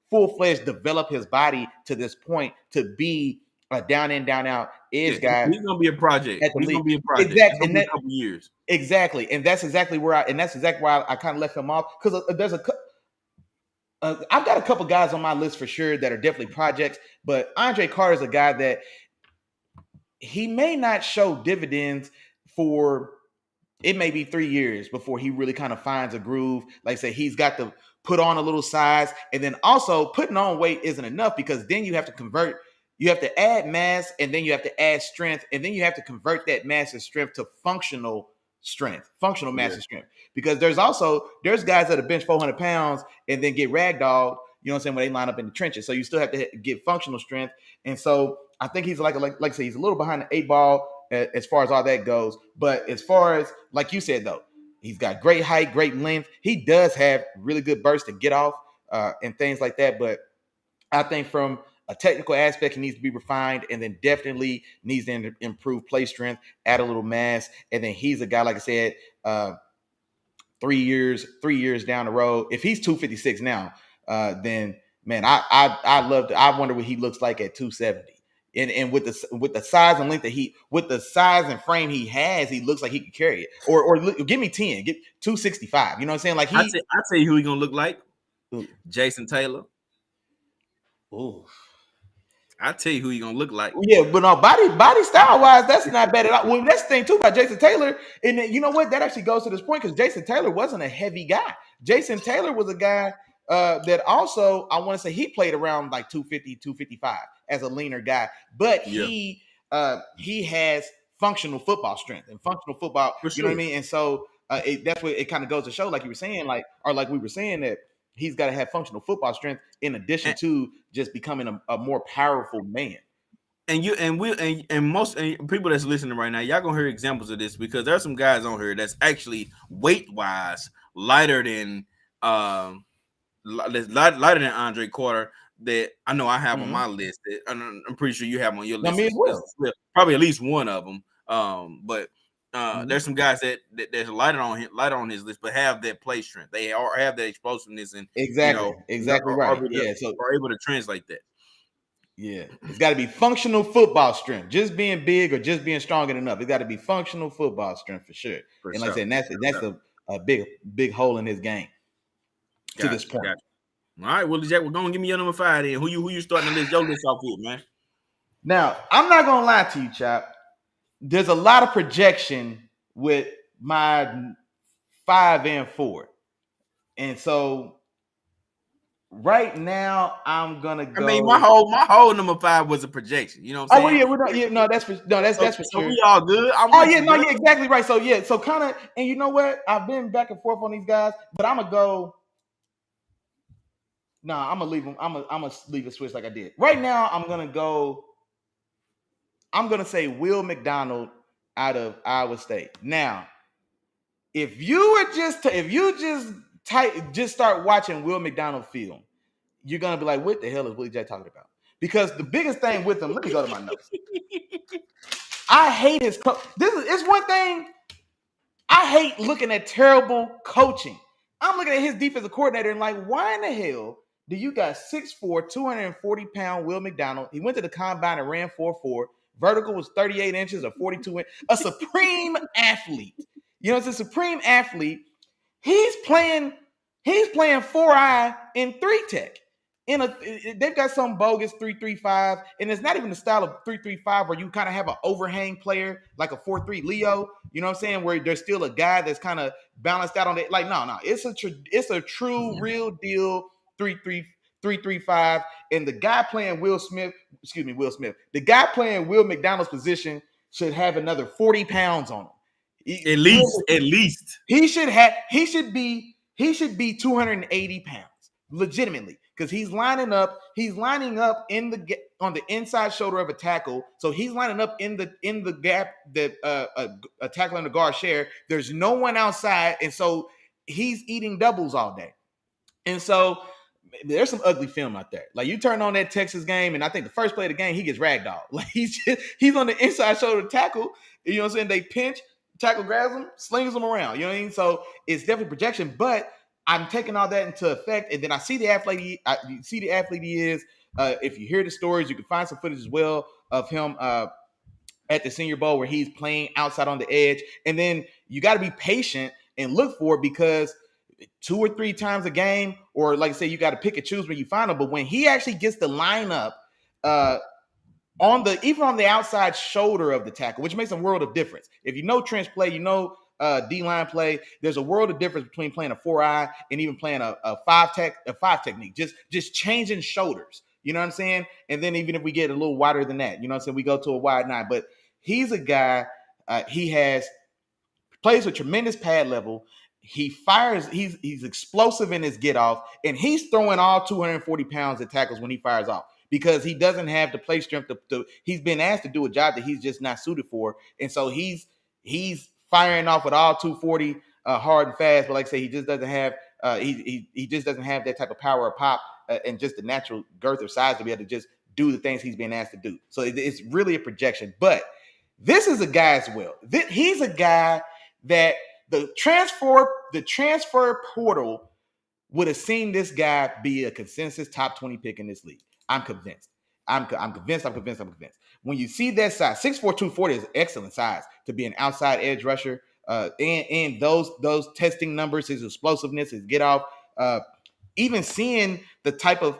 full-fledged develop his body to this point to be a down in, down out edge guy. He's gonna be a project. He's gonna be a project. Exactly. In a couple years. Exactly. And that's exactly why I kind of left him off, because there's I've got a couple guys on my list for sure that are definitely projects, but Andre Carter is a guy that he may not show dividends for. It may be 3 years before he really kind of finds a groove. Like I say, he's got to put on a little size, and then also putting on weight isn't enough, because then you have to convert. You have to add mass, and then you have to add strength, and then you have to convert that mass and strength to functional mass and strength. Because there's guys that are bench 400 pounds and then get ragdolled, you know what I'm saying, when they line up in the trenches. So you still have to get functional strength. And so I think he's like I say, he's a little behind the 8 ball as far as all that goes. But as far as, like you said, though, he's got great height, great length. He does have really good burst to get off and things like that. But I think from a technical aspect, he needs to be refined, and then definitely needs to improve play strength, add a little mass. And then he's a guy, like I said, 3 years down the road. If he's 256 now, then man, I wonder what he looks like at 270. And with the size and length with the size and frame he has, he looks like he could carry it. Or give me 10, get 265. You know what I'm saying? Like I tell you who he gonna look like. Jason Taylor. Ooh. I tell you who he gonna look like. Yeah, but no, body style wise, that's not bad at all. Well, that's the thing too about Jason Taylor, and then, you know what? That actually goes to this point, because Jason Taylor wasn't a heavy guy. Jason Taylor was a guy that also, I want to say, he played around like 250, 255 as a leaner guy, but he has functional football strength and functional football. You know what I mean? And so That's what it kind of goes to show, like you were saying, like we were saying, that he's got to have functional football strength in addition to just becoming a more powerful man. And most people that's listening right now, y'all gonna hear examples of this because there's some guys on here that's actually weight wise lighter than lighter than Andre Carter that I know I have on my list. That I'm pretty sure you have on your list. Me as well. Probably at least one of them. But there's some guys that's lighter on his list, but have that play strength. They have that explosiveness and exactly right. So are able to translate that. Yeah, it's got to be functional football strength. Just being big or just being strong enough. It's got to be functional football strength for sure. I said, that's a big hole in his game to this point. All right, well, Jack, we're gonna give me your number 5 then. Who you starting to list your list off with, man? Now, I'm not gonna lie to you, Chop. There's a lot of projection with my 5 and 4, and so right now I'm gonna go. I mean, my whole number 5 was a projection. You know what I'm saying? That's for sure. So we all good. Exactly right. So kind of, and you know what? I've been back and forth on these guys, but I'm gonna go. No, I'm gonna leave them. I'm gonna leave a switch like I did. Right now, I'm gonna say Will McDonald out of Iowa State. Now, if you just start watching Will McDonald film, you're gonna be like, what the hell is Willie J talking about? Because the biggest thing with him, let me go to my notes. I hate his it's one thing. I hate looking at terrible coaching. I'm looking at his defensive coordinator and like, why in the hell do you got 6'4", 240-pound Will McDonald? He went to the combine and ran 4.4. Vertical was 38 inches or 42 inches. A supreme athlete. It's a supreme athlete. He's playing 4-eye in 3-tech. They've got some bogus 3-3-5, and it's not even the style of 3-3-5 where you kind of have an overhang player like a 4-3 Leo. You know what I'm saying? Where there's still a guy that's kind of balanced out on it. Like no, it's a true real deal 3-3-5, and the guy playing Will Smith. The guy playing Will McDonald's position should have another 40 pounds on him. At least he should be 280 pounds legitimately, because he's lining up on the inside shoulder of a tackle. So he's lining up in the gap that a tackle and the guard share. There's no one outside, and so he's eating doubles all day. And so there's some ugly film out there. Like you turn on that Texas game, and I think the first play of the game, he gets ragdolled. Like he's on the inside shoulder tackle. You know what I'm saying? They pinch, tackle grabs him, slings him around. You know what I mean? So it's definitely projection, but I'm taking all that into effect, and then I see the athlete. You see the athlete he is. If you hear the stories, you can find some footage as well of him at the Senior Bowl where he's playing outside on the edge. And then you got to be patient and look for it, because 2 or 3 times a game, or like I say, you got to pick and choose when you find him. But when he actually gets the lineup even on the outside shoulder of the tackle, which makes a world of difference. If you know trench play, D-line play, there's a world of difference between playing a 4-eye and even playing a 5 technique. Just changing shoulders. You know what I'm saying? And then even if we get a little wider than that, you know what I'm saying, we go to a wide 9. But he's a guy, he plays with tremendous pad level. He fires, he's explosive in his get off, and he's throwing all 240 pounds at tackles when he fires off, because he doesn't have the play strength he's been asked to do a job that he's just not suited for. And so he's firing off with all 240 hard and fast, but like I say, he just doesn't have he just doesn't have that type of power or pop and just the natural girth or size to be able to just do the things he's been asked to do. So it's really a projection. But this is a guy as well. He's a guy that the transfer portal would have seen this guy be a consensus top 20 pick in this league. I'm convinced. I'm convinced. When you see that size, 6'4", 240 is excellent size to be an outside edge rusher. And those testing numbers, his explosiveness, his get off, even seeing the type of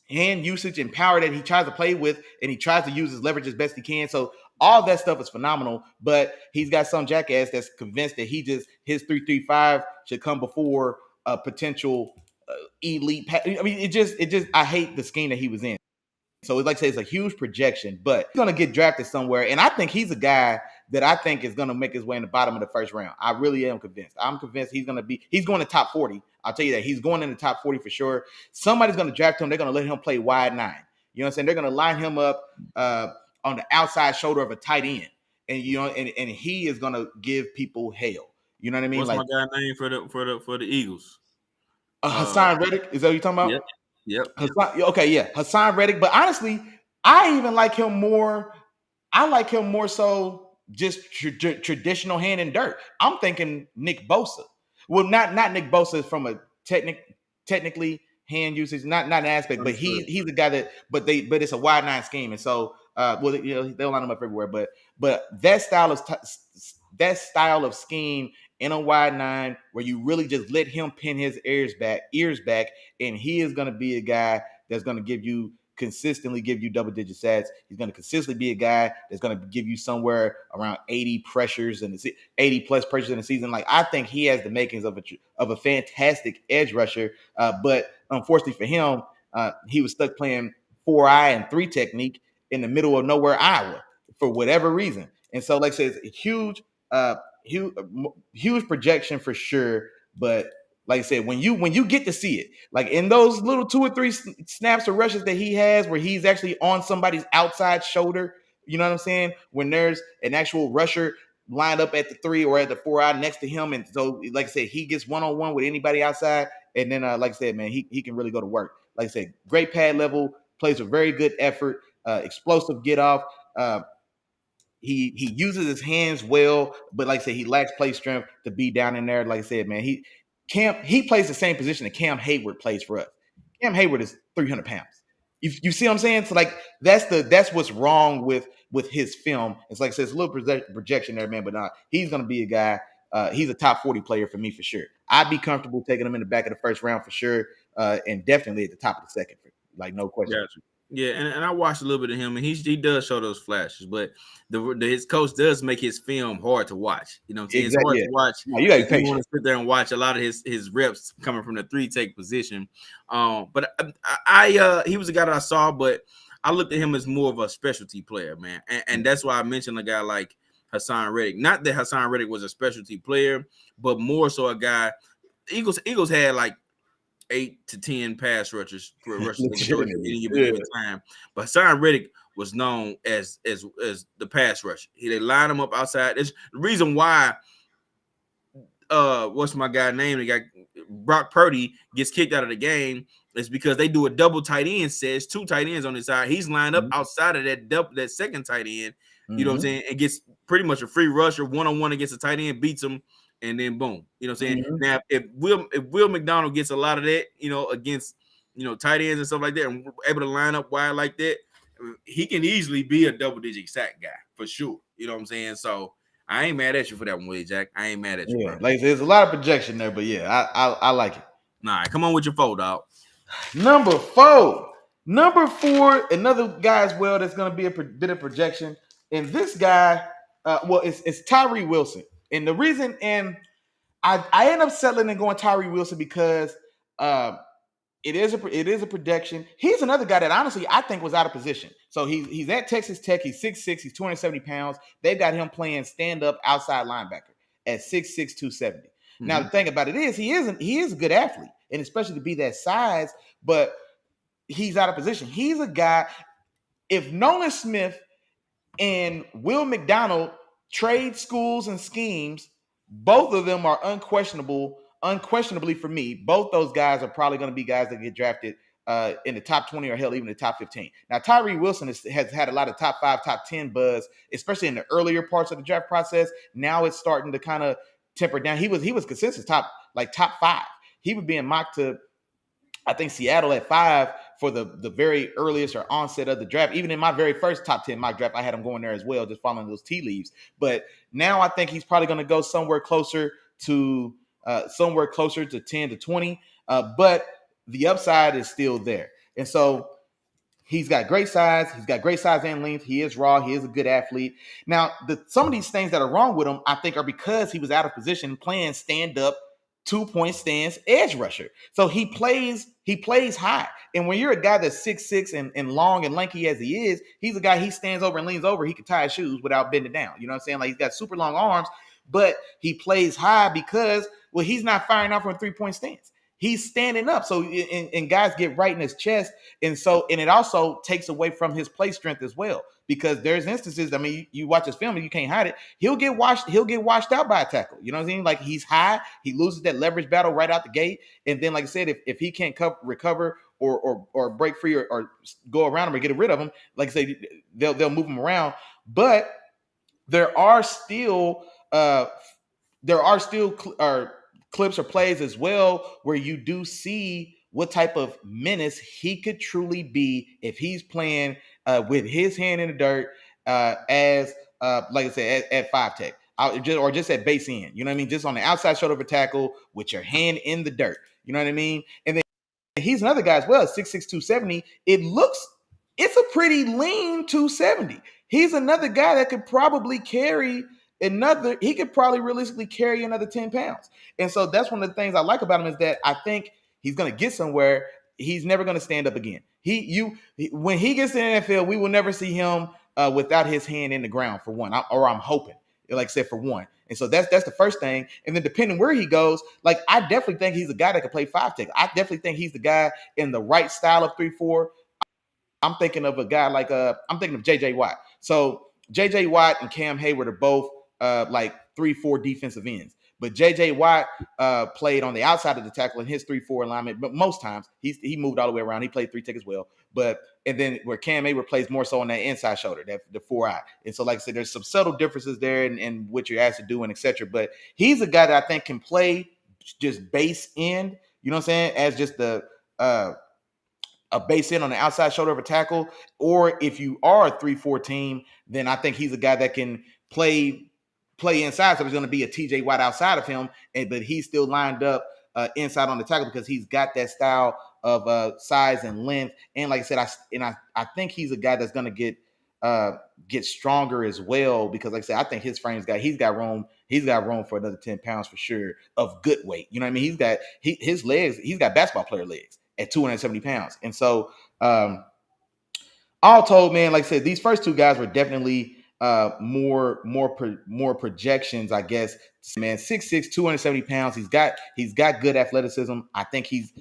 hand usage and power that he tries to play with, and he tries to use his leverage as best he can. So all that stuff is phenomenal, but he's got some jackass that's convinced that his 3-3-5 should come before a potential elite. I mean, it just I hate the scheme that he was in. So it's like I say, it's a huge projection, but he's going to get drafted somewhere. And I think he's a guy that I think is going to make his way in the bottom of the first round. I really am convinced. I'm convinced he's going to top 40. I'll tell you that. He's going in the top 40 for sure. Somebody's going to draft him. They're going to let him play wide nine. You know what I'm saying? They're going to line him up on the outside shoulder of a tight end. And and he is going to give people hell. You know what I mean? What's my guy name for the Eagles? Hassan Reddick. Is that what you're talking about? Yep. Hassan Reddick. But honestly, I even like him more. I like him more so just traditional hand and dirt. I'm thinking Nick Bosa. Well, not Nick Bosa from a technically hand usage, not an aspect, but he's the guy that. But it's a wide nine scheme, and so they'll line him up everywhere. But that style of scheme in a wide nine where you really just let him pin his ears back, and he is going to be a guy that's going to consistently give you double-digit stats. He's going to consistently be a guy that's going to give you somewhere around 80 plus pressures in the season. Like, I think he has the makings of a fantastic edge rusher, but unfortunately for him, he was stuck playing 4-eye and 3 technique in the middle of nowhere, Iowa, for whatever reason. And so, like I said, it's a huge projection for sure, but like I said, when you get to see it, like in those little 2 or 3 snaps or rushes that he has where he's actually on somebody's outside shoulder, you know what I'm saying? When there's an actual rusher lined up at the 3 or at the 4-eye next to him, and so like I said, he gets one-on-one with anybody outside, and then like I said, man, he can really go to work. Like I said, great pad level, plays with very good effort, explosive get off. He uses his hands well, but like I said, he lacks play strength to be down in there. Like I said, man, he plays the same position that Cam Hayward plays for us. Cam Hayward is 300 pounds. You see what I'm saying? So like that's what's wrong with his film. It's like I said, it's a little projection there, man. But he's gonna be a guy. He's a top 40 player for me for sure. I'd be comfortable taking him in the back of the first round for sure, and definitely at the top of the second, like no question. Gotcha. Yeah, and I watched a little bit of him, and he does show those flashes, but his coach does make his film hard to watch. You know what I'm saying? Exactly, it's hard to watch. No, you got to you want to sit there and watch a lot of his reps coming from the 3-tech position. But he was a guy that I saw, but I looked at him as more of a specialty player, man, and that's why I mentioned a guy like Hassan Reddick. Not that Hassan Reddick was a specialty player, but more so a guy. Eagles had like 8 to 10 pass rushers for a rushers time. But Hassan Reddick was known as the pass rusher. They line him up outside. It's the reason why what's my guy name? The guy Brock Purdy gets kicked out of the game is because they do a double tight end set. It's 2 tight ends on his side. He's lined up outside of that second tight end. You know what I'm saying? And gets pretty much a free rusher one-on-one against a tight end, beats him. And then boom, you know what I'm saying? Now, if Will McDonald gets a lot of that, against, tight ends and stuff like that, and able to line up wide like that, he can easily be a double-digit sack guy for sure. You know what I'm saying? So I ain't mad at you for that one, Willie Jack. I ain't mad at you. Yeah, like there's a lot of projection there, but yeah, I like it. All right, come on with your 4, dog. Number 4, another guy as well that's going to be a bit of projection, and this guy, it's Tyree Wilson. And the reason, and I end up settling and going Tyree Wilson because it is a projection. He's another guy that honestly I think was out of position. So he's at Texas Tech. He's 6'6", he's 270 pounds. They've got him playing stand-up outside linebacker at 6'6", 270. Now the thing about it is he is a good athlete, and especially to be that size, but he's out of position. He's a guy, if Nolan Smith and Will McDonald trade schools and schemes, both of them are unquestionably for me. Both those guys are probably going to be guys that get drafted in the top 20 or hell, even the top 15. Now, Tyree Wilson has had a lot of top 5, top 10 buzz, especially in the earlier parts of the draft process. Now it's starting to kind of temper down. He was consensus top 5. He was being mocked to, I think, Seattle at 5 for the very earliest or onset of the draft. Even in my very first top 10 mock draft, I had him going there as well, just following those tea leaves. But now I think he's probably going to go somewhere closer to 10 to 20. But the upside is still there. And so he's got great size. He's got great size and length. He is raw. He is a good athlete. Now, some of these things that are wrong with him, I think, are because he was out of position playing stand-up 2-point stance edge rusher. So he plays high. And when you're a guy that's 6'6" and long and lanky as he is, he's a guy, he stands over and leans over, he can tie his shoes without bending down. You know what I'm saying? Like, he's got super long arms, but he plays high because, well, he's not firing out from a 3-point stance. He's standing up. So and guys get right in his chest. And it also takes away from his play strength as well. Because there's instances, I mean, you watch his film and you can't hide it. He'll get washed out by a tackle. You know what I mean? Like, he's high, he loses that leverage battle right out the gate. And then, like I said, if he can't recover or break free or go around him or get rid of him, like I say, they'll move him around. But there are still clips or plays as well where you do see what type of menace he could truly be if he's playing with his hand in the dirt as like I said, at 5 tech. Or just at base end. You know what I mean? Just on the outside shoulder of a tackle with your hand in the dirt. You know what I mean? And then he's another guy as well, 6'6", 270. It's a pretty lean 270. He's another guy that could probably realistically carry another 10 pounds. And so that's one of the things I like about him, is that I think he's going to get somewhere. He's never going to stand up again. When he gets to the NFL, we will never see him without his hand in the ground, for one, I'm hoping, like I said, for one. And so that's the first thing. And then depending where he goes, like, I definitely think he's a guy that can play 5 tech. I definitely think he's the guy in the right style of 3-4. I'm thinking of a guy like I'm thinking of J.J. Watt. So J.J. Watt and Cam Hayward are both like 3-4 defensive ends. But J.J. Watt played on the outside of the tackle in his 3-4 alignment. But most times he moved all the way around. He played 3 tech as well. And then where Cam Hayward plays more so on that inside shoulder, the 4-eye. And so, like I said, there's some subtle differences there in what you're asked to do and etc. But he's a guy that I think can play just base end. You know what I'm saying? As just a base end on the outside shoulder of a tackle. Or if you are a 3-4 team, then I think he's a guy that can play inside. So there's going to be a TJ Watt outside of him, but he's still lined up inside on the tackle because he's got that style of size and length. And like I said, I think he's a guy that's going to get stronger as well, because like I said, I think his frame's he's got room for another 10 pounds for sure of good weight. You know what I mean? His legs, he's got basketball player legs at 270 pounds. And so all told, man, like I said, these first two guys were definitely more projections, I guess. Man, 6'6", 270 pounds. He's got good athleticism. I think he's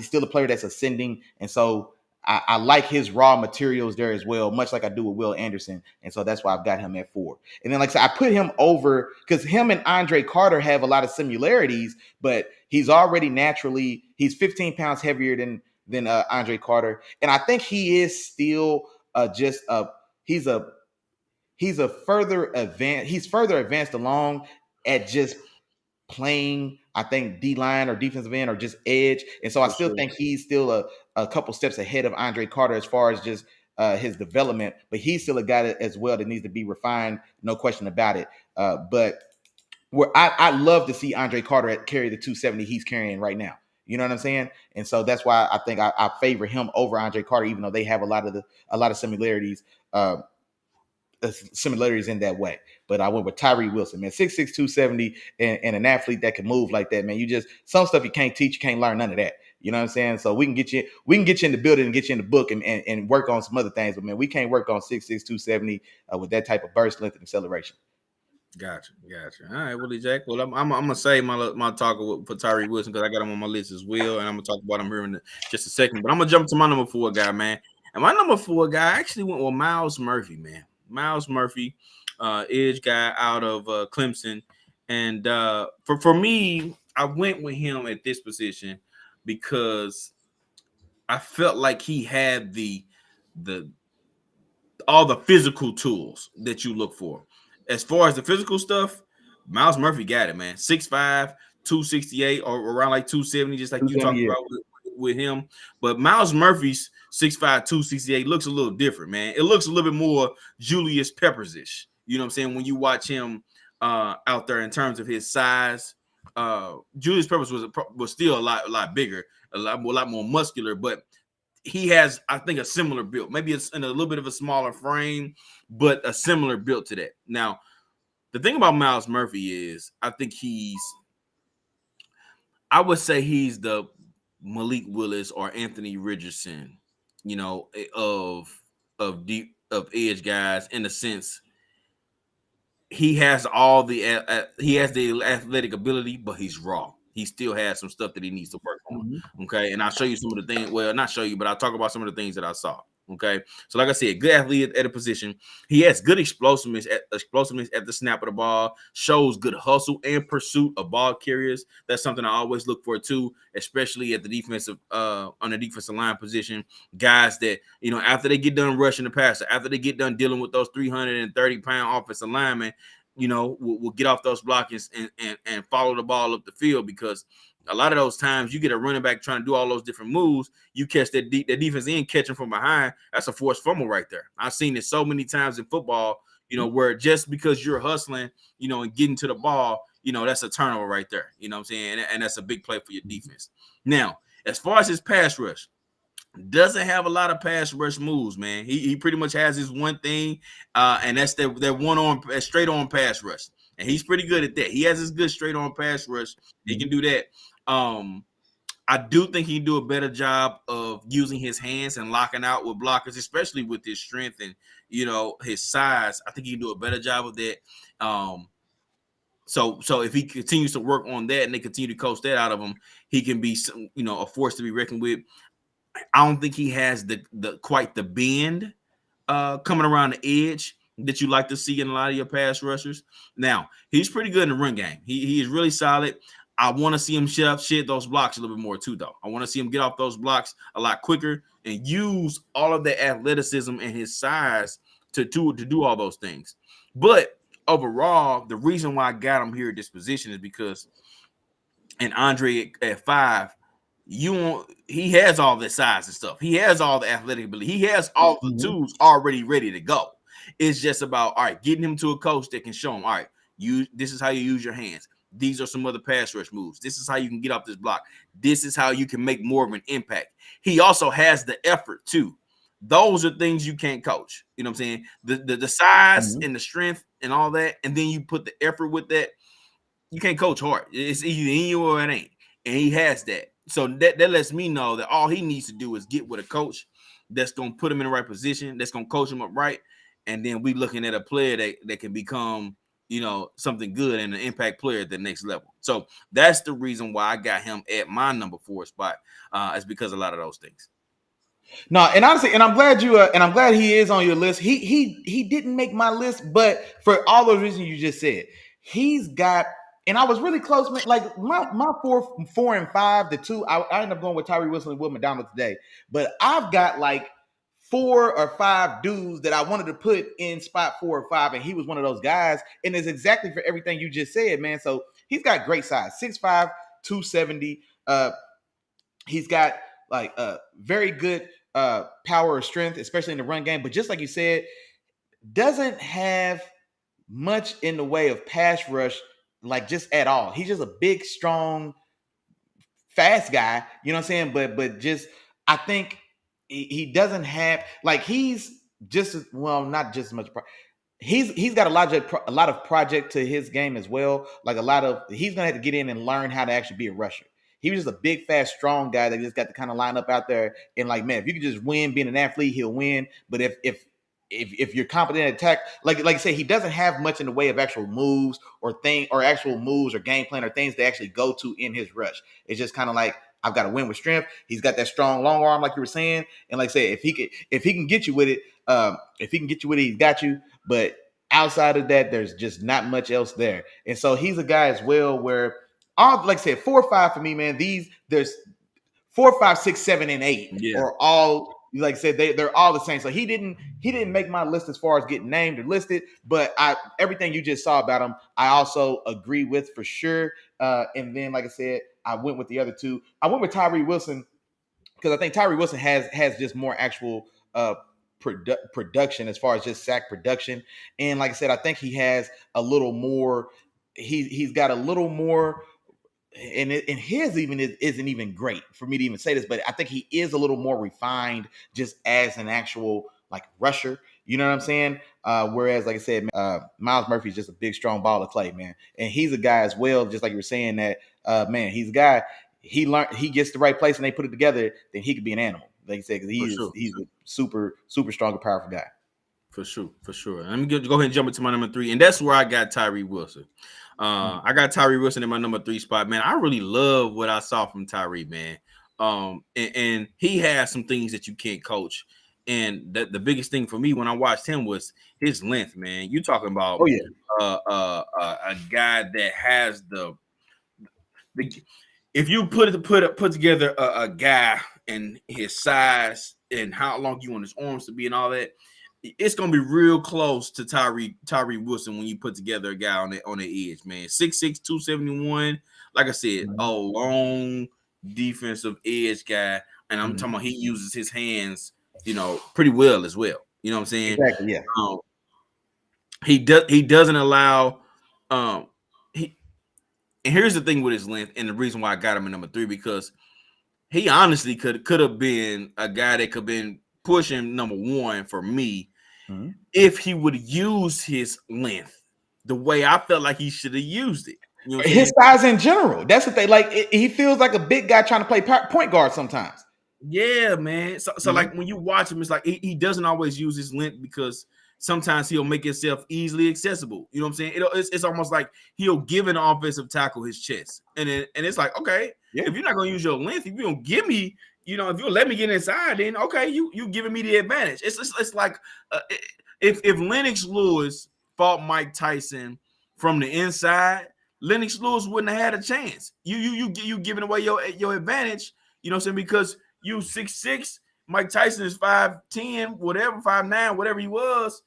still a player that's ascending. And so I like his raw materials there as well, much like I do with Will Anderson. And so that's why I've got him at 4. And then, like I said, I put him over because him and Andre Carter have a lot of similarities, but he's 15 pounds heavier than Andre Carter. And I think he is still he's further advanced along at just playing, I think, D-line or defensive end or just edge. And so I still think he's still a couple steps ahead of Andre Carter as far as just his development, but he's still a guy as well that needs to be refined, no question about it. But where I love to see Andre Carter carry the 270 he's carrying right now. You know what I'm saying? And so that's why I think I favor him over Andre Carter, even though they have a lot of similarities in that way. But I went with Tyree Wilson, man, 6'6", 270, and an athlete that can move like that, man. Some stuff you can't teach, you can't learn none of that. You know what I'm saying? So we can get you in the building and get you in the book and work on some other things. But man, we can't work on 6'6", 270 with that type of burst, length, and acceleration. Gotcha. All right, Willie Jack. Well, I'm gonna save my talk for Tyree Wilson because I got him on my list as well, and I'm gonna talk about him here in just a second. But I'm gonna jump to my number 4 guy, man. And my number 4 guy actually went with Myles Murphy, man. Myles Murphy, edge guy out of Clemson, and for me, I went with him at this position because I felt like he had all the physical tools that you look for. As far as the physical stuff, Myles Murphy got it, man. 6'5", 268, or around like 270, just like you talked about with him. But Myles Murphy's 6'5", 268 looks a little different, man. It looks a little bit more Julius Peppers-ish. You know what I'm saying? When you watch him out there in terms of his size, Julius Peppers was still a lot bigger, a lot more muscular, but he has, I think, a similar build. Maybe it's in a little bit of a smaller frame, but a similar build to that. Now, the thing about Myles Murphy is I think he's I would say he's the Malik Willis or Anthony Richardson, of deep of edge guys in the sense he has he has the athletic ability, but he's raw. He still has some stuff that he needs to work on. Okay, and I'll show you some of the things. Well, not show you, but I'll talk about some of the things that I saw. Okay, so like I said, good athlete at a position. He has good explosiveness at the snap of the ball. Shows good hustle and pursuit of ball carriers. That's something I always look for too, especially at the defensive on the defensive line position. Guys that after they get done rushing the passer, after they get done dealing with those 330-pound offensive linemen, will get off those blockings and follow the ball up the field, because a lot of those times you get a running back trying to do all those different moves, you catch that defense end catching from behind. That's a forced fumble right there. I've seen it so many times in football, where just because you're hustling, and getting to the ball, that's a turnover right there. You know what I'm saying? And that's a big play for your defense. Now, as far as his pass rush, doesn't have a lot of pass rush moves, man. He pretty much has his one thing, and that's that straight on pass rush, and he's pretty good at that. He has his good straight on pass rush. He can do that. I do think he can do a better job of using his hands and locking out with blockers, especially with his strength and his size. I think he can do a better job of that. So if he continues to work on that and they continue to coach that out of him, he can be a force to be reckoned with. I don't think he has the quite the bend coming around the edge that you like to see in a lot of your pass rushers. Now, he's pretty good in the run game. He is really solid. I want to see him shed those blocks a little bit more too, though. I want to see him get off those blocks a lot quicker and use all of the athleticism and his size to do all those things. But overall, the reason why I got him here at this position is because, and Andre at 5, he has all the size and stuff. He has all the athletic ability. He has all the tools already ready to go. It's just about, all right, getting him to a coach that can show him, all right, this is how you use your hands. These are some other pass rush moves. This is how you can get off this block. This is how you can make more of an impact. He also has the effort too. Those are things you can't coach. You know what I'm saying? The size and the strength and all that, and then you put the effort with that. You can't coach hard. It's either in you or it ain't. And he has that. So that lets me know that all he needs to do is get with a coach that's going to put him in the right position, that's going to coach him up right, and then we looking at a player that can become, something good and an impact player at the next level. So that's the reason why I got him at my number 4 spot. Is because of a lot of those things. No, and honestly, and I'm glad I'm glad he is on your list. He didn't make my list, but for all those reasons you just said, he's got. And I was really close, man. Like my 4 and 5, the 2, I ended up going with Tyree Wilson and Will McDonald today. But I've got like 4 or 5 dudes that I wanted to put in spot 4 or 5, and he was one of those guys. And it's exactly for everything you just said, man. So he's got great size, 6'5", 270. He's got like very good power or strength, especially in the run game. But just like you said, doesn't have much in the way of pass rush, like just at all. He's just a big, strong, fast guy. You know what I'm saying? But just I think he doesn't have like he's just not just as much. He's got a lot of project to his game as well. Like he's gonna have to get in and learn how to actually be a rusher. He was just a big, fast, strong guy that just got to kind of line up out there and like, man, if you could just win being an athlete, he'll win. But if you're competent at attack, like I say, he doesn't have much in the way of actual moves or game plan or things to actually go to in his rush. It's just kind of like, I've got to win with strength. He's got that strong long arm, like you were saying. And like I say, if he can get you with it, he's got you. But outside of that, there's just not much else there. And so he's a guy as well where like I said, 4 or 5 for me, man. There's 4, 5, 6, 7, and 8 are all, like I said, they're all the same. So he didn't make my list as far as getting named or listed, but everything you just saw about him, I also agree with for sure. And then, like I said, I went with the other 2. I went with Tyree Wilson because I think Tyree Wilson has just more actual production as far as just sack production. And like I said, I think he has a little more. He's got a little more. And his isn't even great for me to even say this, but I think he is a little more refined just as an actual like rusher. You know what I'm saying? Whereas, like I said, Miles Murphy is just a big, strong ball of clay, man. And he's a guy as well, just like you were saying that, man, he's a guy. He gets the right place and they put it together, then he could be an animal. Like you said, because he's a super, super strong and powerful guy. For sure. Let me go ahead and jump into my number 3, and that's where I got Tyree Wilson. I got Tyree Wilson in my number 3 spot, man. I really love what I saw from Tyree, man. And he has some things that you can't coach. And the biggest thing for me when I watched him was his length, man. You talking about a guy that has the if you put together a guy and his size and how long you want his arms to be and all that, it's gonna be real close to Tyree Wilson when you put together a guy on the edge, man. 6'6", 271. Like I said, a long defensive edge guy, and I'm talking about he uses his hands, pretty well as well. You know what I'm saying? Exactly. Yeah. He doesn't allow and here's the thing with his length, and the reason why I got him in number 3, because he honestly could have been a guy that could have been pushing number 1 for me if he would use his length the way I felt like he should have used it. You know his size in general. That's what they like. He feels like a big guy trying to play point guard sometimes. Yeah, man. So like when you watch him, it's like he doesn't always use his length because sometimes he'll make himself easily accessible. You know what I'm saying? It's almost like he'll give an offensive tackle his chest. And it's like, okay, if you're not going to use your length, if you don't give me, if you'll let me get inside, then okay, you giving me the advantage. It's like if Lennox Lewis fought Mike Tyson from the inside, Lennox Lewis wouldn't have had a chance. You giving away your advantage, you know what I'm saying? Because you 6'6", Mike Tyson is 5'10", whatever, 5'9", whatever he was.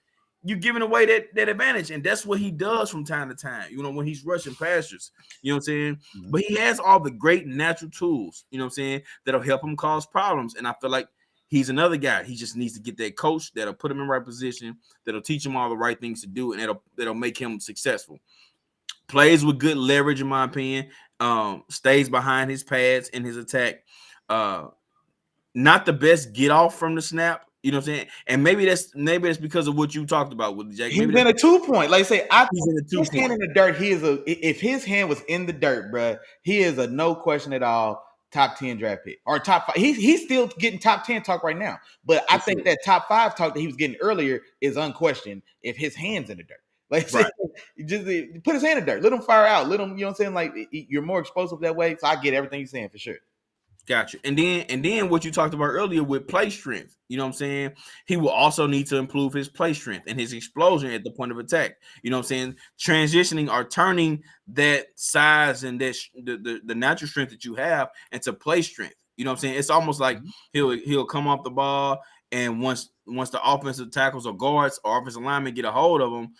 You giving away that advantage, and that's what he does from time to time. When he's rushing pastures, you know what I'm saying. But he has all the great natural tools, you know what I'm saying, that'll help him cause problems. And I feel like he's another guy. He just needs to get that coach that'll put him in the right position, that'll teach him all the right things to do, and that'll make him successful. Plays with good leverage, in my opinion. Stays behind his pads in his attack. Not the best get off from the snap. You know what I'm saying? And maybe that's because of what you talked about with Jack. He's in a 2-point. Like I say, he's in a 2-point. Hand in the dirt. If his hand was in the dirt, bro, he is a no question at all top 10 draft pick or top 5. He's still getting top 10 talk right now. But I think that top 5 talk that he was getting earlier is unquestioned if his hand's in the dirt. Like, just put his hand in the dirt. Let him fire out. Let him, you know what I'm saying? Like, you're more explosive that way. So I get everything you're saying for sure. Gotcha. And then what you talked about earlier with play strength, you know what I'm saying? He will also need to improve his play strength and his explosion at the point of attack. You know what I'm saying? Transitioning or turning that size and that the natural strength that you have into play strength. You know what I'm saying? It's almost like he'll come off the ball, and once the offensive tackles or guards or offensive linemen get a hold of him,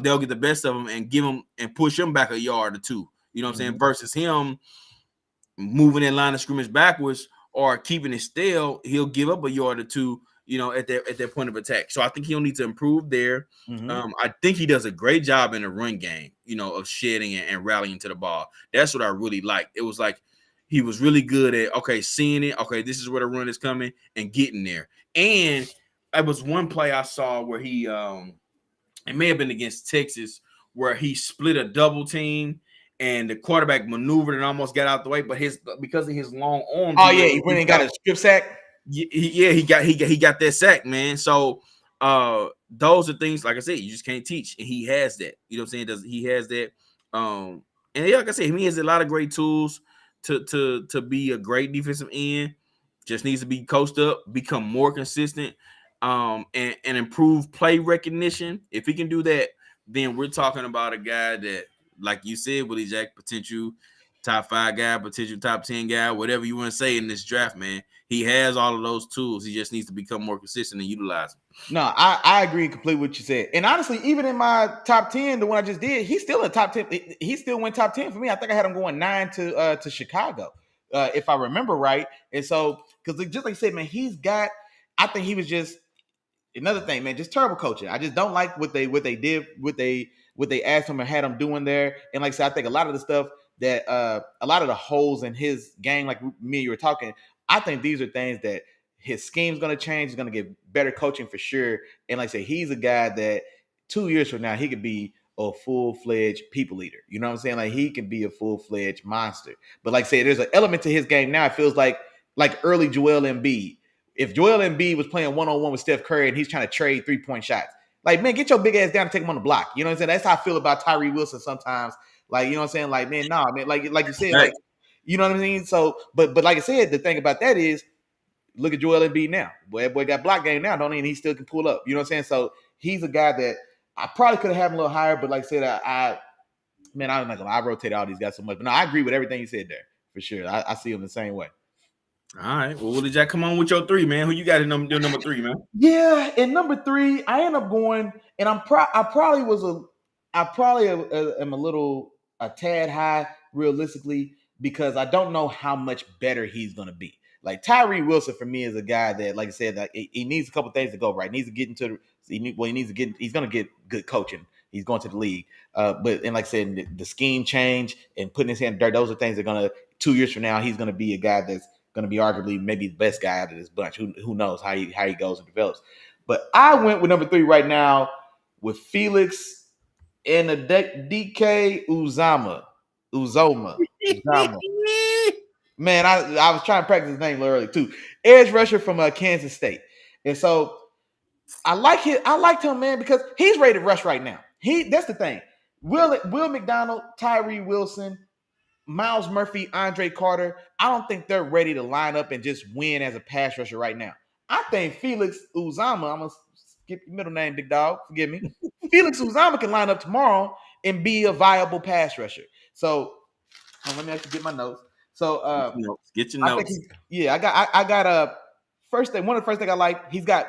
they'll get the best of him and give him and push him back a yard or two. You know what I'm saying? Versus him moving in line of scrimmage backwards or keeping it still, he'll give up a yard or two, at that point of attack. So I think he'll need to improve there. I think he does a great job in the run game, of shedding and rallying to the ball. That's what I really like. It was like he was really good at, seeing it. Okay, this is where the run is coming and getting there. And it was one play I saw where he, it may have been against Texas, where he split a double team and the quarterback maneuvered and almost got out the way, but because of his long arms. Oh yeah, he went and got a strip sack. He got that sack, man. So those are things, like I said, you just can't teach, and he has that. You know what I'm saying? He has that. And like I said, he has a lot of great tools to be a great defensive end. Just needs to be coached up, become more consistent, and improve play recognition. If he can do that, then we're talking about a guy that, like you said, Willie Jack, potential top 5 guy, potential top 10 guy, whatever you want to say in this draft, man. He has all of those tools. He just needs to become more consistent and utilize them. No, I agree completely with what you said. And honestly, even in my top 10, the one I just did, he's still a top 10. He still went top 10 for me. I think I had him going 9 to Chicago, if I remember right. And so, because just like I said, man, I think he was just another thing, man, just terrible coaching. I just don't like what they did, what they asked him and had him doing there. And like I said, I think a lot of the stuff that a lot of the holes in his game, like me and you were talking, I think these are things that His scheme's going to change. He's going to get better coaching for sure. And like I said, he's a guy that 2 years from now, he could be a full-fledged people eater. You know what I'm saying? Like he can be a full-fledged monster. But like I said, there's an element to his game now. It feels like early Joel Embiid. If Joel Embiid was playing one-on-one with Steph Curry and he's trying to trade three-point shots, like, man, get your big ass down and take him on the block. You know what I'm saying? That's how I feel about Tyree Wilson sometimes. Like, you know what I'm saying? Like, man, nah, man, like you said, like, you know what I mean? So, but like I said, the thing about that is, look at Joel Embiid now. Boy, that boy got block game now, don't he? And he still can pull up. You know what I'm saying? So he's a guy that I probably could have had him a little higher, but like I said, I rotated all these guys so much. But no, I agree with everything you said there for sure. I see him the same way. All right. Well, what did y'all come on with your 3, man? Who you got in number 3, man? Yeah, in number 3, I end up going, and I probably am a tad high realistically because I don't know how much better he's gonna be. Like Tyree Wilson for me is a guy that, like I said, that he needs a couple things to go right. He needs to get into he's gonna get good coaching. He's going to the league. But like I said, the scheme change and putting his hand in dirt, those are things that are gonna 2 years from now, he's gonna be a guy that's going to be arguably maybe the best guy out of this bunch. Who knows how he goes and develops. But I went with number 3 right now with Felix and the DK Uzama. Man, I was trying to practice his name a little early too. Edge rusher from Kansas State. And so I liked him, man, because he's ready to rush right now. That's the thing. Will McDonald, Tyree Wilson, Miles Murphy, Andre Carter, I don't think they're ready to line up and just win as a pass rusher right now. I think Felix Uzama, I'm going to skip your middle name, big dog, forgive me. Felix Uzama can line up tomorrow and be a viable pass rusher. So let me actually get my notes. So get your notes. I got first thing. One of the first things I like, he's got.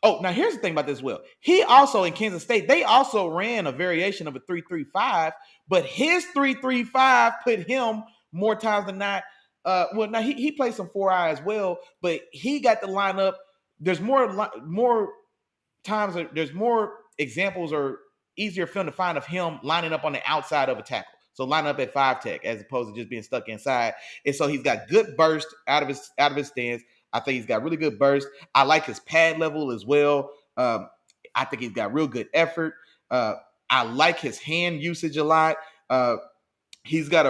Oh, now here's the thing about this. Will he also in Kansas State? They also ran a variation of a 3-3-5, but his 3-3-5 put him more times than not. Now he played some 4-eye as well, but he got the lineup. There's more times. There's more examples or easier film to find of him lining up on the outside of a tackle. So line up at 5 tech as opposed to just being stuck inside. And so he's got good burst out of his stance. I think he's got really good burst. I like his pad level as well. I think he's got real good effort. I like his hand usage a lot. He's got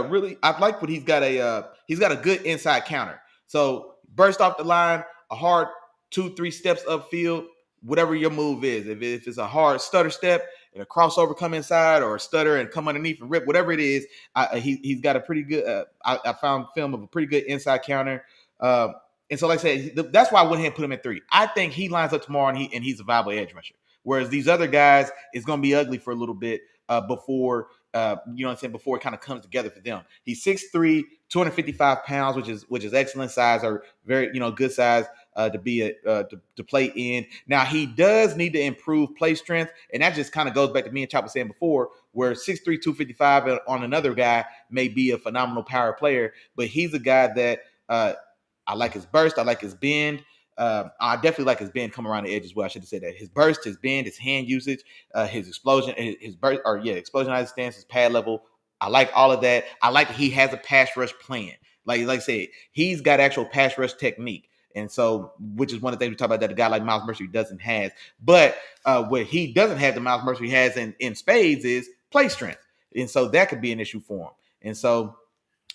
he's got a good inside counter. So burst off the line, a hard 2-3 steps upfield, whatever your move is. If it's a hard stutter step and a crossover come inside, or a stutter and come underneath and rip, whatever it is, he's got a pretty good. I found film of a pretty good inside counter. And so, like I said, that's why I went ahead and put him at 3. I think he lines up tomorrow and he's a viable edge rusher. Whereas these other guys, it's going to be ugly for a little bit before, you know what I'm saying, before it kind of comes together for them. He's 6'3", 255 pounds, which is excellent size, or very, good size to be to play in. Now, he does need to improve play strength, and that just kind of goes back to me and Chop was saying before, where 6'3", 255 on another guy may be a phenomenal power player, but he's a guy that I like his burst. I like his bend. I definitely like his bend coming around the edge as well. I should have said that. His burst, his bend, his hand usage, his explosion, his burst, explosion out of stance, his pad level. I like all of that. I like that he has a pass rush plan. Like I said, he's got actual pass rush technique. And so, which is one of the things we talk about that a guy like Miles Murphy doesn't have. But what he doesn't have that Miles Murphy has in spades is play strength. And so that could be an issue for him. And so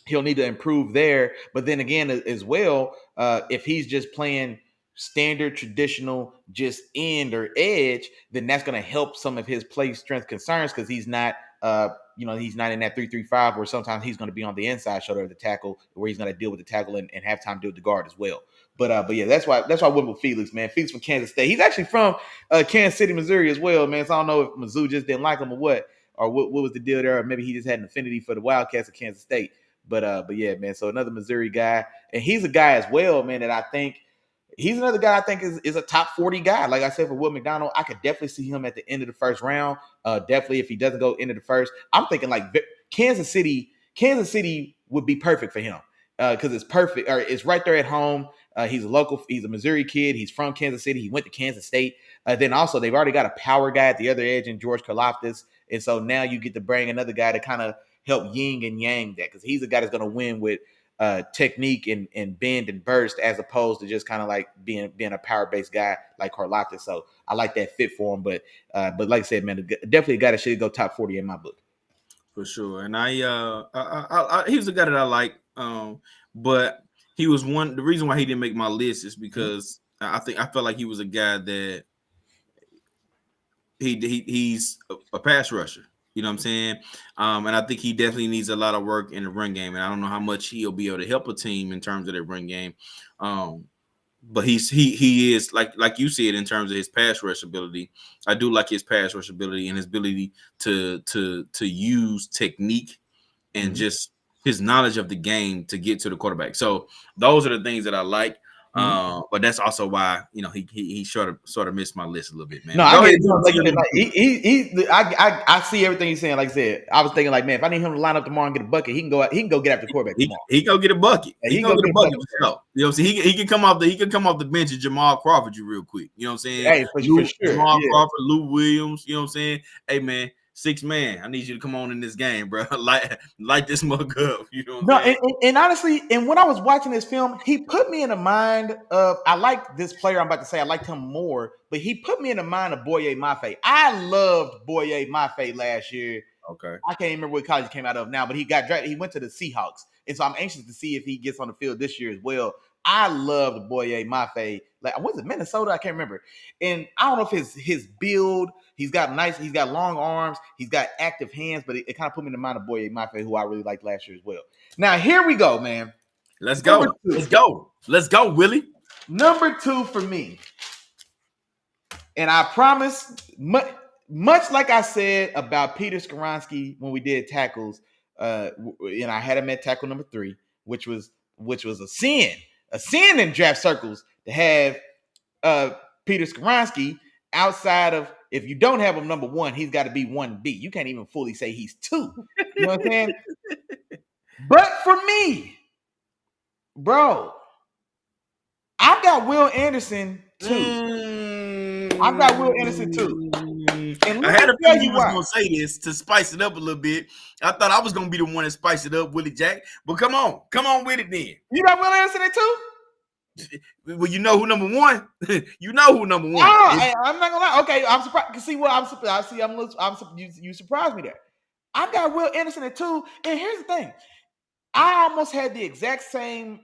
he'll need to improve there. But then again, as well, if he's just playing standard, traditional, just end or edge, then that's going to help some of his play strength concerns because he's not, he's not in that 3-3-5 where sometimes he's going to be on the inside shoulder of the tackle where he's going to deal with the tackle and have time to deal with the guard as well. But yeah, that's why I went with Felix, man. Felix from Kansas State. He's actually from Kansas City, Missouri as well, man. So I don't know if Mizzou just didn't like him or what was the deal there, or maybe he just had an affinity for the Wildcats of Kansas State. But yeah, man. So another Missouri guy, and he's a guy as well, man, that I think he's another guy I think is a top 40 guy. Like I said, for Will McDonald, I could definitely see him at the end of the first round. Definitely if he doesn't go into the first, I'm thinking like Kansas City would be perfect for him because it's perfect, or it's right there at home. He's a Missouri kid. He's from Kansas City. He went to Kansas State. Then also they've already got a power guy at the other edge in George Karlaftis. And so now you get to bring another guy to kind of help yin and yang that, because he's a guy that's going to win with technique and bend and burst as opposed to just kind of like being a power based guy like Karlaftis. So I like that fit for him. But like I said, man, definitely a guy that should go top 40 in my book. For sure. And he was a guy that I like. But he was one. The reason why he didn't make my list is because I felt like he was a guy that he's a pass rusher. You know what I'm saying? And I think he definitely needs a lot of work in the run game. And I don't know how much he'll be able to help a team in terms of their run game. But he is like you said in terms of his pass rush ability. I do like his pass rush ability and his ability to use technique and just his knowledge of the game to get to the quarterback. So those are the things that I like. But that's also why he sort of missed my list a little bit, man. No, I see everything he's saying. Like I said, I was thinking like, man, if I need him to line up tomorrow and get a bucket, he can go get after the quarterback tomorrow. He go get a bucket. He go get a bucket. You know what I'm saying? He can come off the bench and Jamal Crawford you real quick. You know what I'm saying? Hey, for sure. Jamal Crawford, Lou Williams. You know what I'm saying? Hey man, 6 man, I need you to come on in this game, bro. Light this mug up. You know what I'm saying? And honestly, and when I was watching this film, he put me in the mind of I like this player. I'm about to say I liked him more, but he put me in the mind of Boye Mafe. I loved Boye Mafe last year. Okay. I can't even remember what college he came out of now, but he got drafted. He went to the Seahawks. And so I'm anxious to see if he gets on the field this year as well. I loved Boye Mafe. Like, was it Minnesota? I can't remember. And I don't know if his build, he's got long arms, he's got active hands, but it kind of put me in the mind of Boye Mafe, who I really liked last year as well. Now, here we go, man. Let's go. Let's go, Willie. Number 2 for me. And I promise, much like I said about Peter Skoronski when we did tackles, and I had him at tackle number 3, which was a sin in draft circles to have Peter Skoronski outside of, if you don't have him number 1, he's got to be 1B. You can't even fully say he's 2. You know what I'm saying? But for me, bro, I've got Will Anderson too. And I had a feeling you was going to say this to spice it up a little bit. I thought I was going to be the one to spice it up, Willie Jack. But come on with it then. You got Will Anderson at 2? Well, you know who number 1? You know who number 1. I'm not gonna lie. Okay, I'm surprised. See what I'm surprised. You surprised me there. I've got Will Anderson at 2, and here's the thing: I almost had the exact same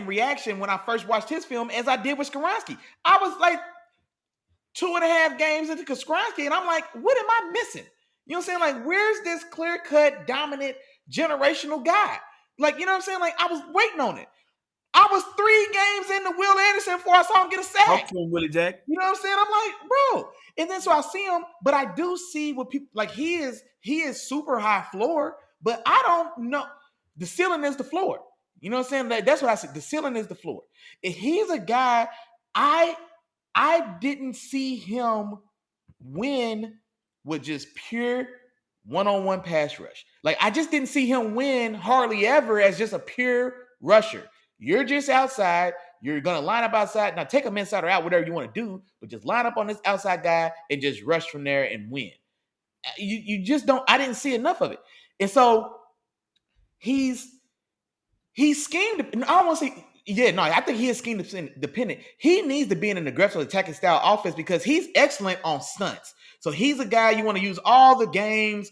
reaction when I first watched his film as I did with Skoronski. I was like 2.5 games into Skoronski, and I'm like, what am I missing? You know what I'm saying? Like, where's this clear-cut, dominant, generational guy? Like, you know what I'm saying? Like, I was waiting on it. I was 3 games into Will Anderson before I saw him get a sack. Talk to him, Willie Jack. You know what I'm saying? I'm like, bro. And then so I see him, but I do see what people like. He is super high floor, but I don't know. The ceiling is the floor. You know what I'm saying? That's what I said. The ceiling is the floor. If he's a guy, I didn't see him win with just pure one-on-one pass rush. Like, I just didn't see him win hardly ever as just a pure rusher. You're just outside. You're going to line up outside. Now, take him inside or out, whatever you want to do, but just line up on this outside guy and just rush from there and win. You just don't – I didn't see enough of it. And so he's schemed – I don't want to say – I think he is scheme dependent. He needs to be in an aggressive attacking style offense because he's excellent on stunts. So he's a guy you want to use all the games,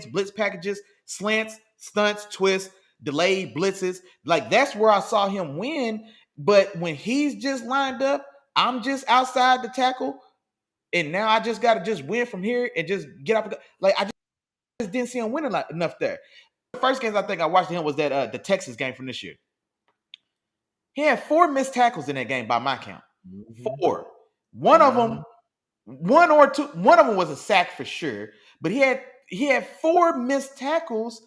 blitz packages, slants, stunts, twists, delayed blitzes. Like, that's where I saw him win. But when he's just lined up, I'm just outside the tackle, and now I just got to just win from here and just get up. Like, I just didn't see him winning enough there. The first games I think I watched him was that the Texas game from this year. He had 4 missed tackles in that game by my count. 4. One of them was a sack for sure, but he had 4 missed tackles,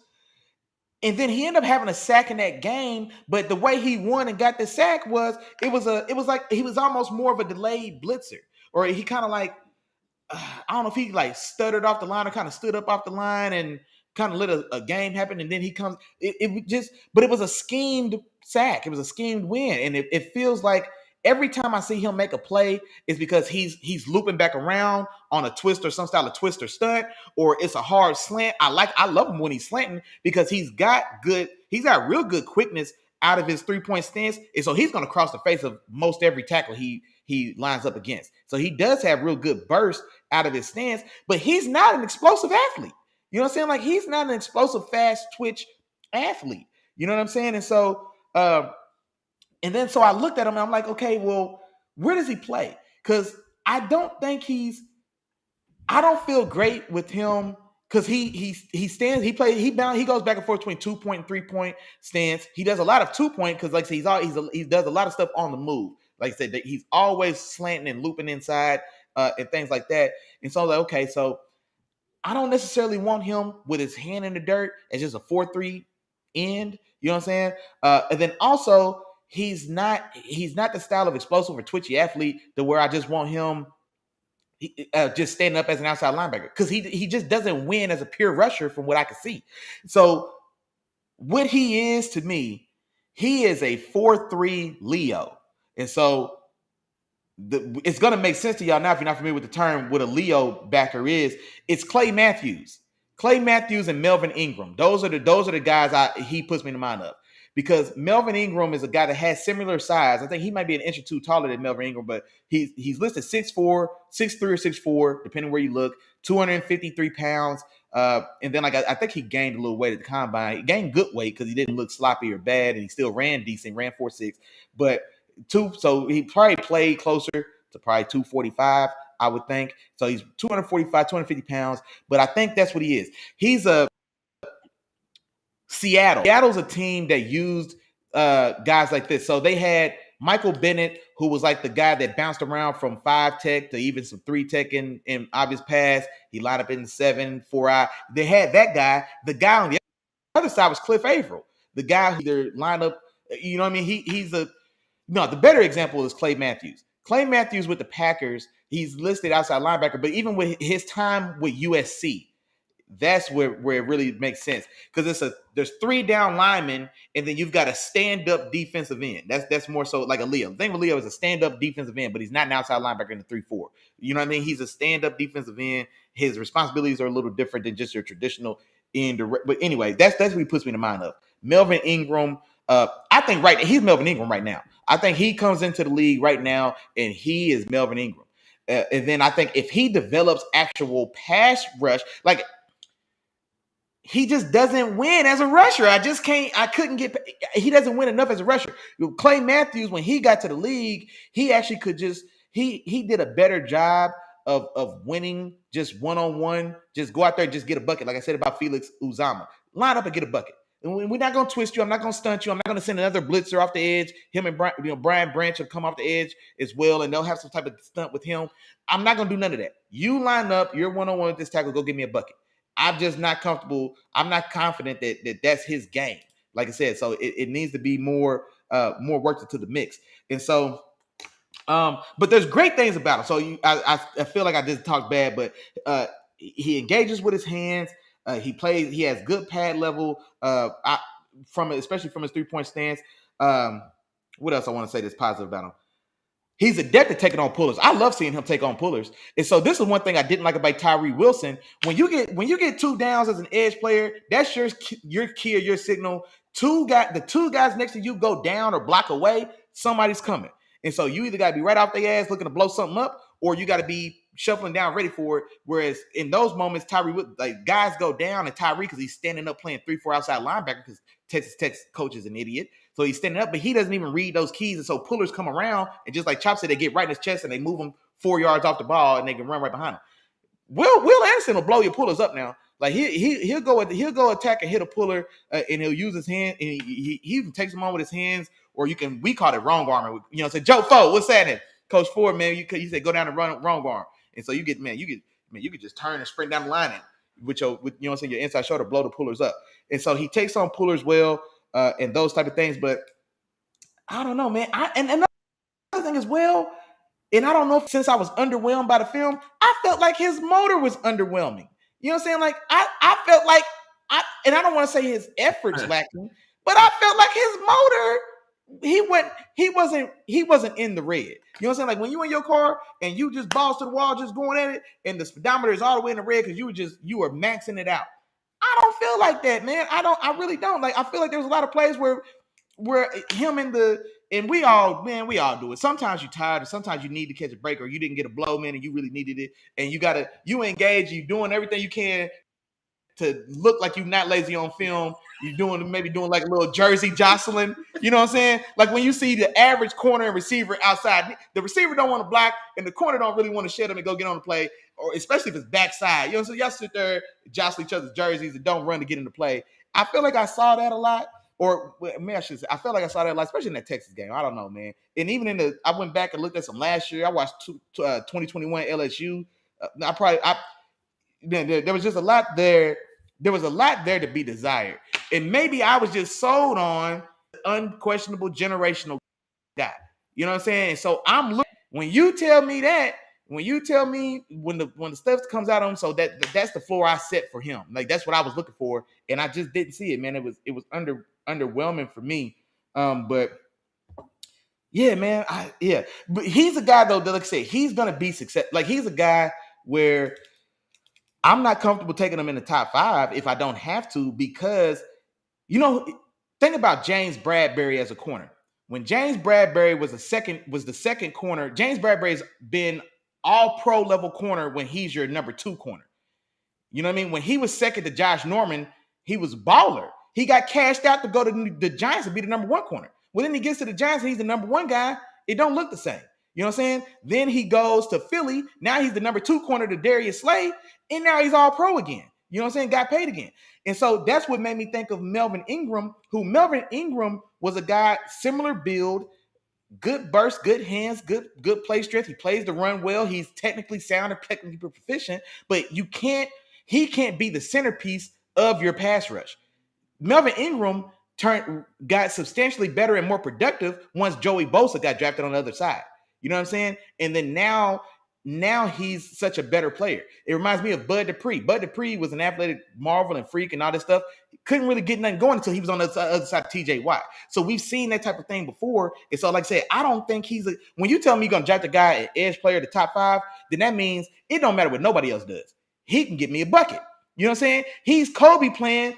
and then he ended up having a sack in that game. But the way he won and got the sack was it was like he was almost more of a delayed blitzer, or he kind of like I don't know if he like stuttered off the line or kind of stood up off the line and kind of let a game happen, and then he comes. But it was a schemed sack. It was a schemed win, and it feels like every time I see him make a play, it's because he's looping back around on a twist or some style of twist or stunt, or it's a hard slant. I love him when he's slanting because he's got real good quickness out of his 3-point stance, and so he's going to cross the face of most every tackle he lines up against. So he does have real good burst out of his stance, but he's not an explosive athlete. You know what I'm saying? Like, he's not an explosive, fast twitch athlete. You know what I'm saying? And so, so I looked at him and I'm like, okay, well, where does he play? Because I don't feel great with him because he goes back and forth between 2-point and 3-point stance. He does a lot of 2-point because, like I said, he does a lot of stuff on the move. Like I said, he's always slanting and looping inside and things like that. And so I was like, okay, so I don't necessarily want him with his hand in the dirt as just a 4-3 end. You know what I'm saying? And then also, he's not the style of explosive or twitchy athlete to where I just want him just standing up as an outside linebacker, because he just doesn't win as a pure rusher from what I can see. So what he is to me, he is a 4-3 Leo. And so it's going to make sense to y'all now if you're not familiar with the term, what a Leo backer is. It's Clay Matthews. Clay Matthews and Melvin Ingram. Those are the guys he puts me in the mind of. Because Melvin Ingram is a guy that has similar size. I think he might be an inch or two taller than Melvin Ingram, but he's listed 6'4", 6'3", or 6'4", depending where you look, 253 pounds. And then I think he gained a little weight at the combine. He gained good weight because he didn't look sloppy or bad, and he still ran decent, ran 4.6. But so he probably played closer to probably 245, I would think. So he's 245, 250 pounds. But I think that's what he is. He's a Seattle. Seattle's a team that used guys like this. So they had Michael Bennett, who was like the guy that bounced around from 5 tech to even some 3 tech in obvious pass. He lined up in the 7, 4-eye. They had that guy. The guy on the other side was Cliff Averill, the guy who either lined up, you know what I mean? The better example is Clay Matthews. Clay Matthews with the Packers, he's listed outside linebacker, but even with his time with USC, that's where it really makes sense, because there's 3 down linemen, and then you've got a stand-up defensive end. That's more so like a Leo. The thing with Leo is a stand-up defensive end, but he's not an outside linebacker in the 3-4. You know what I mean? He's a stand-up defensive end. His responsibilities are a little different than just your traditional end. But anyway, that's what he puts me in the mind of. Melvin Ingram. I think he's Melvin Ingram right now. I think he comes into the league right now, and he is Melvin Ingram. And then I think if he develops actual pass rush, like, he just doesn't win as a rusher. He doesn't win enough as a rusher. Clay Matthews, when he got to the league, he actually could he did a better job of winning just one-on-one, just go out there and just get a bucket. Like I said about Felix Uzama, line up and get a bucket. And we're not going to twist you. I'm not going to stunt you. I'm not going to send another blitzer off the edge. Him and Brian Branch will come off the edge as well, and they'll have some type of stunt with him. I'm not going to do none of that. You line up, you're one-on-one with this tackle, go give me a bucket. I'm just not comfortable. I'm not confident that that's his game. Like I said, so it needs to be more worked into the mix. And so, but there's great things about him. So I feel like I just talked bad, but he engages with his hands. He plays. He has good pad level. Especially from his 3-point stance. What else I want to say that's positive about him? He's adept at taking on pullers. I love seeing him take on pullers. And so this is one thing I didn't like about Tyree Wilson. When you get 2 downs as an edge player, that's your key or your signal. The 2 guys next to you go down or block away, somebody's coming. And so you either got to be right off their ass looking to blow something up, or you got to be shuffling down ready for it. Whereas in those moments, guys go down, and Tyree, because he's standing up playing 3-4 outside linebacker, because Texas Tech coach is an idiot. So he's standing up, but he doesn't even read those keys. And so pullers come around, and just like Chop said, they get right in his chest and they move him 4 yards off the ball, and they can run right behind him. Will Anderson will blow your pullers up now. Like he'll go attack and hit a puller, and he'll use his hand, and he even takes them on with his hands, or we call it wrong arming. You know, say Joe Foe, what's that? Coach Ford, man, you said go down and run wrong arm, and so you could just turn and sprint down the line with you know what I'm saying, your inside shoulder, blow the pullers up. And so he takes on pullers well, and those type of things. But I don't know, man. And another thing as well, and I don't know if since I was underwhelmed by the film, I felt like his motor was underwhelming. You know what I'm saying? Like I felt like and I don't want to say his efforts lacking, but I felt like his motor he wasn't in the red. You know what I'm saying? Like when you in your car and you just balls to the wall, just going at it, and the speedometer is all the way in the red because you were maxing it out. I don't feel like that, man. I really don't. Like I feel like there's a lot of plays where him and we all do it. Sometimes you're tired, and sometimes you need to catch a break, or you didn't get a blow, man, and you really needed it, and you engage, you doing everything you can to look like you're not lazy on film. You're maybe doing like a little jersey jostling. You know what I'm saying? Like when you see the average corner and receiver outside, the receiver don't want to block, and the corner don't really want to shed them and go get on the play, or especially if it's backside. You know, so y'all sit there, jostle each other's jerseys, and don't run to get into play. I feel like I saw that a lot. Or I should say, I felt like I saw that a lot, especially in that Texas game. I don't know, man. And even I went back and looked at some last year. I watched 2021 LSU. There was just a lot there. There was a lot there to be desired. And maybe I was just sold on unquestionable generational guy. You know what I'm saying? And so I'm looking, when you tell me when the stuff comes out on him, so that's the floor I set for him. Like that's what I was looking for, and I just didn't see it, man. It was underwhelming for me. But yeah, man, But he's a guy though that, like I said, he's gonna be success. Like he's a guy where I'm not comfortable taking him in the top 5 if I don't have to, because think about James Bradbury as a corner. When James Bradbury was the second corner, James Bradbury's been all pro level corner when he's your number 2 corner. You know what I mean? When he was second to Josh Norman, he was baller. He got cashed out to go to the Giants and be the number 1 corner. When then he gets to the Giants and he's the number 1 guy, it don't look the same. You know what I'm saying? Then he goes to Philly. Now he's the number 2 corner to Darius Slay, and now he's all pro again. You know what I'm saying? Got paid again. And so that's what made me think of Melvin Ingram, Melvin Ingram was a guy, similar build, good burst, good hands, good play strength. He plays the run well. He's technically sound and technically proficient, but he can't be the centerpiece of your pass rush. Melvin Ingram got substantially better and more productive once Joey Bosa got drafted on the other side. You know what I'm saying? And then now he's such a better player. It reminds me of Bud Dupree. Bud Dupree was an athletic marvel and freak and all this stuff. He couldn't really get nothing going until he was on the other side of TJ Watt. So we've seen that type of thing before. And so, like I said, I don't think when you tell me you're going to draft a guy at edge player, the top 5, then that means it don't matter what nobody else does. He can get me a bucket. You know what I'm saying? He's Kobe playing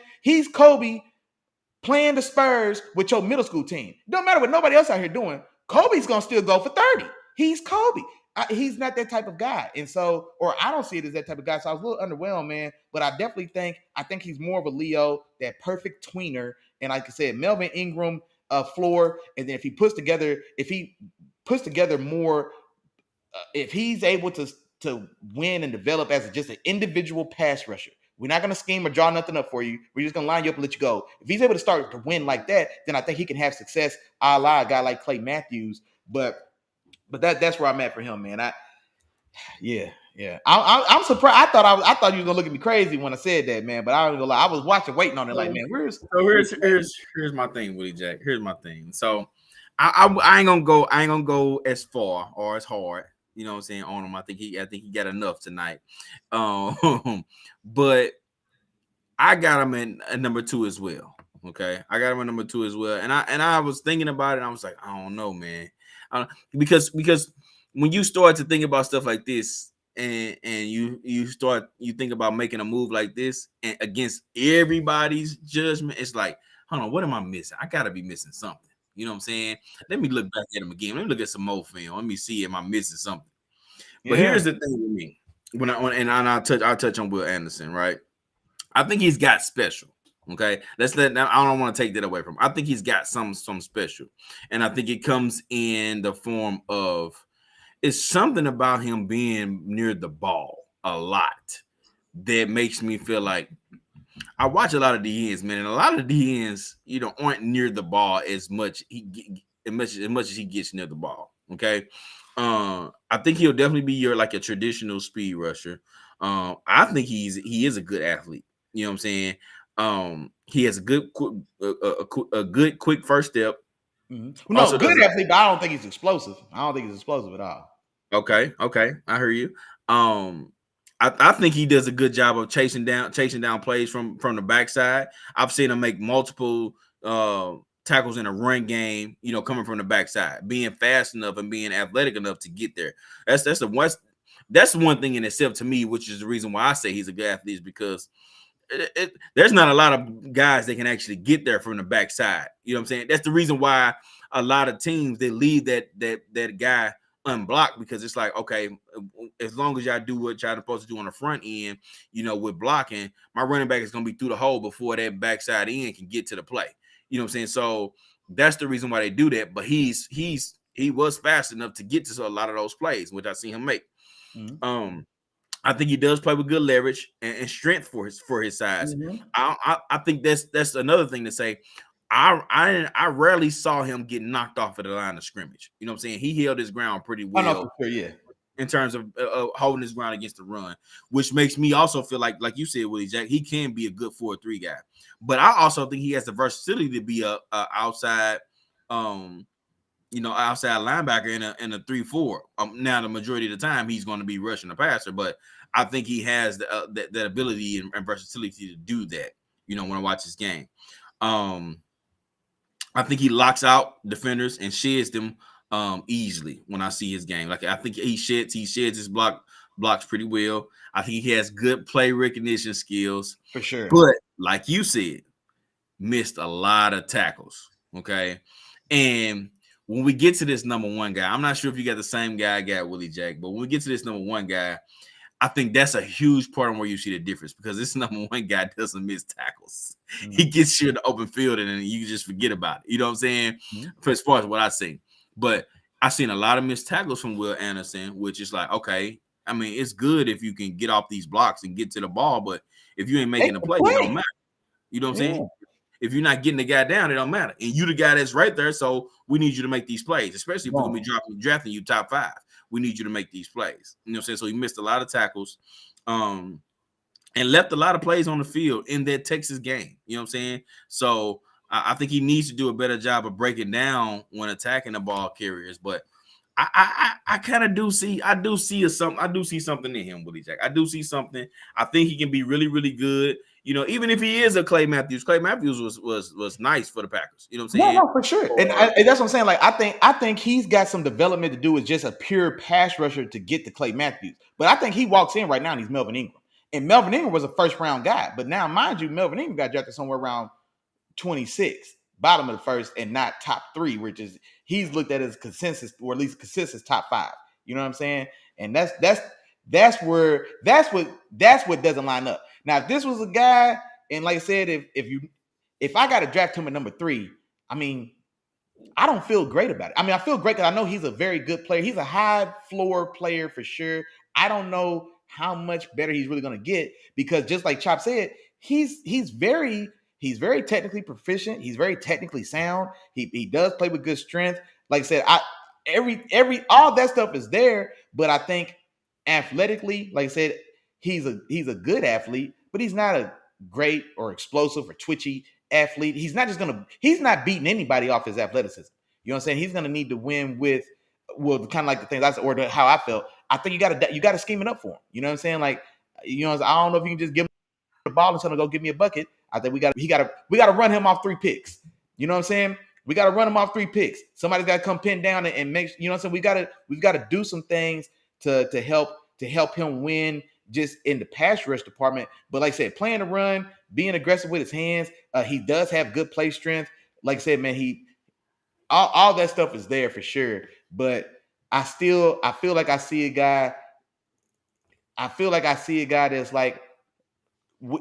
the Spurs with your middle school team. Don't matter what nobody else out here doing. Kobe's going to still go for 30. He's Kobe. He's not that type of guy. And so, or I don't see it as that type of guy. So I was a little underwhelmed, man. But I definitely think he's more of a Leo, that perfect tweener. And like I said, Melvin Ingram floor. And then if he puts together more, if he's able to win and develop as just an individual pass rusher, we're not going to scheme or draw nothing up for you. We're just going to line you up and let you go. If he's able to start to win like that, then I think he can have success a la a guy like Clay Matthews. But that's where I'm at for him, man. I'm surprised. I thought you were gonna look at me crazy when I said that, man. But I don't gonna lie. I was waiting on it, like, man, here's my thing, Willie Jack. Here's my thing. So I ain't gonna go as far or as hard. You know what I'm saying on him. I think he got enough tonight. But I got him in number 2 as well. Okay, I got him in number 2 as well. And I was thinking about it. And I was like, I don't know, man. Because when you start to think about stuff like this, and you think about making a move like this and against everybody's judgment, it's like, hold on, what am I missing? I gotta be missing something. You know what I'm saying? Let me look back at him again. Let me look at some more film. Let me see, am I missing something? But here's the thing with me. I'll touch on Will Anderson, right? I think he's got special. Okay, I don't want to take that away from him. I think he's got some special, and I think it comes in the form of it's something about him being near the ball a lot that makes me feel like I watch a lot of DNs, man, and a lot of DNs, aren't near the ball as much as he gets near the ball. Okay, I think he'll definitely be your traditional speed rusher. I think he is a good athlete. You know what I'm saying? He has a good quick first step. Mm-hmm. No, good athlete, but I don't think he's explosive. I don't think he's explosive at all. Okay, I hear you. I think he does a good job of chasing down plays from the backside. I've seen him make multiple tackles in a run game, coming from the backside, being fast enough and being athletic enough to get there. That's one thing in itself to me, which is the reason why I say he's a good athlete, is because there's not a lot of guys that can actually get there from the backside. You know what I'm saying? That's the reason why a lot of teams, they leave that guy unblocked, because it's like, okay, as long as y'all do what y'all supposed to do on the front end, with blocking, my running back is going to be through the hole before that backside end can get to the play. You know what I'm saying? So that's the reason why they do that. But he was fast enough to get to a lot of those plays, which I see him make. Mm-hmm. I think he does play with good leverage and strength for his size. Mm-hmm. I think that's another thing to say. I rarely saw him get knocked off at the line of scrimmage. You know what I'm saying? He held his ground pretty well. Oh, no, for sure, yeah. In terms of holding his ground against the run, which makes me also feel like you said, Willie Jack, he can be a good 4-3 guy. But I also think he has the versatility to be a outside, outside linebacker in a 3-4. Now, the majority of the time, he's going to be rushing the passer, but I think he has that ability and versatility to do that. When I watch his game, I think he locks out defenders and sheds them easily when I see his game. Like, I think he sheds his blocks pretty well. I think he has good play recognition skills for sure. But like you said, missed a lot of tackles. Okay, and when we get to this number one guy, I'm not sure if you got the same guy I got, Willie Jack, but when we get to this number one guy, I think that's a huge part of where you see the difference, because this number one guy doesn't miss tackles. Mm-hmm. He gets you in the open field and then you just forget about it. You know what I'm saying? Mm-hmm. As far as what I see. But I've seen a lot of missed tackles from Will Anderson, which is like, okay, I mean, it's good if you can get off these blocks and get to the ball, but if you ain't making the play, it don't matter. You know what I'm saying? If you're not getting the guy down, it don't matter. And you the guy that's right there, so we need you to make these plays, especially if we're going to be drafting you top 5. We need you to make these plays. You know what I'm saying? So he missed a lot of tackles and left a lot of plays on the field in that Texas game. You know what I'm saying? So I think he needs to do a better job of breaking down when attacking the ball carriers. But I kind of do see something in him, Willie Jack. I do see something. I think he can be really, really good. Even if he is a Clay Matthews was nice for the Packers. You know what I'm saying? No, for sure. And that's what I'm saying. Like, I think he's got some development to do as just a pure pass rusher to get to Clay Matthews. But I think he walks in right now and he's Melvin Ingram. And Melvin Ingram was a first round guy. But now, mind you, Melvin Ingram got drafted somewhere around 26, bottom of the first, and not top 3, which is he's looked at as consensus, or at least consensus top 5. You know what I'm saying? And that's what doesn't line up. Now, if this was a guy, and like I said, if I got to draft him at number 3, I mean, I don't feel great about it. I mean, I feel great because I know he's a very good player. He's a high floor player for sure. I don't know how much better he's really going to get, because just like Chop said, he's very technically proficient. He's very technically sound. He does play with good strength. Like I said, all that stuff is there, but I think athletically, like I said, he's a good athlete, but he's not a great or explosive or twitchy athlete. He's not beating anybody off his athleticism. You know what I'm saying? He's gonna need to win with, well, kind of like the things I said, or how I felt. I think you gotta scheme it up for him. You know what I'm saying? Like, I don't know if you can just give him the ball and tell him to go give me a bucket. I think we gotta run him off 3 picks. You know what I'm saying? We gotta run him off 3 picks. Somebody's gotta come pin down and make, you know what I'm saying? We've gotta do some things to help him win just in the pass rush department. But like I said, playing the run, being aggressive with his hands, he does have good play strength. Like I said, man, all that stuff is there for sure. But I feel like I see a guy. I feel like I see a guy that's like,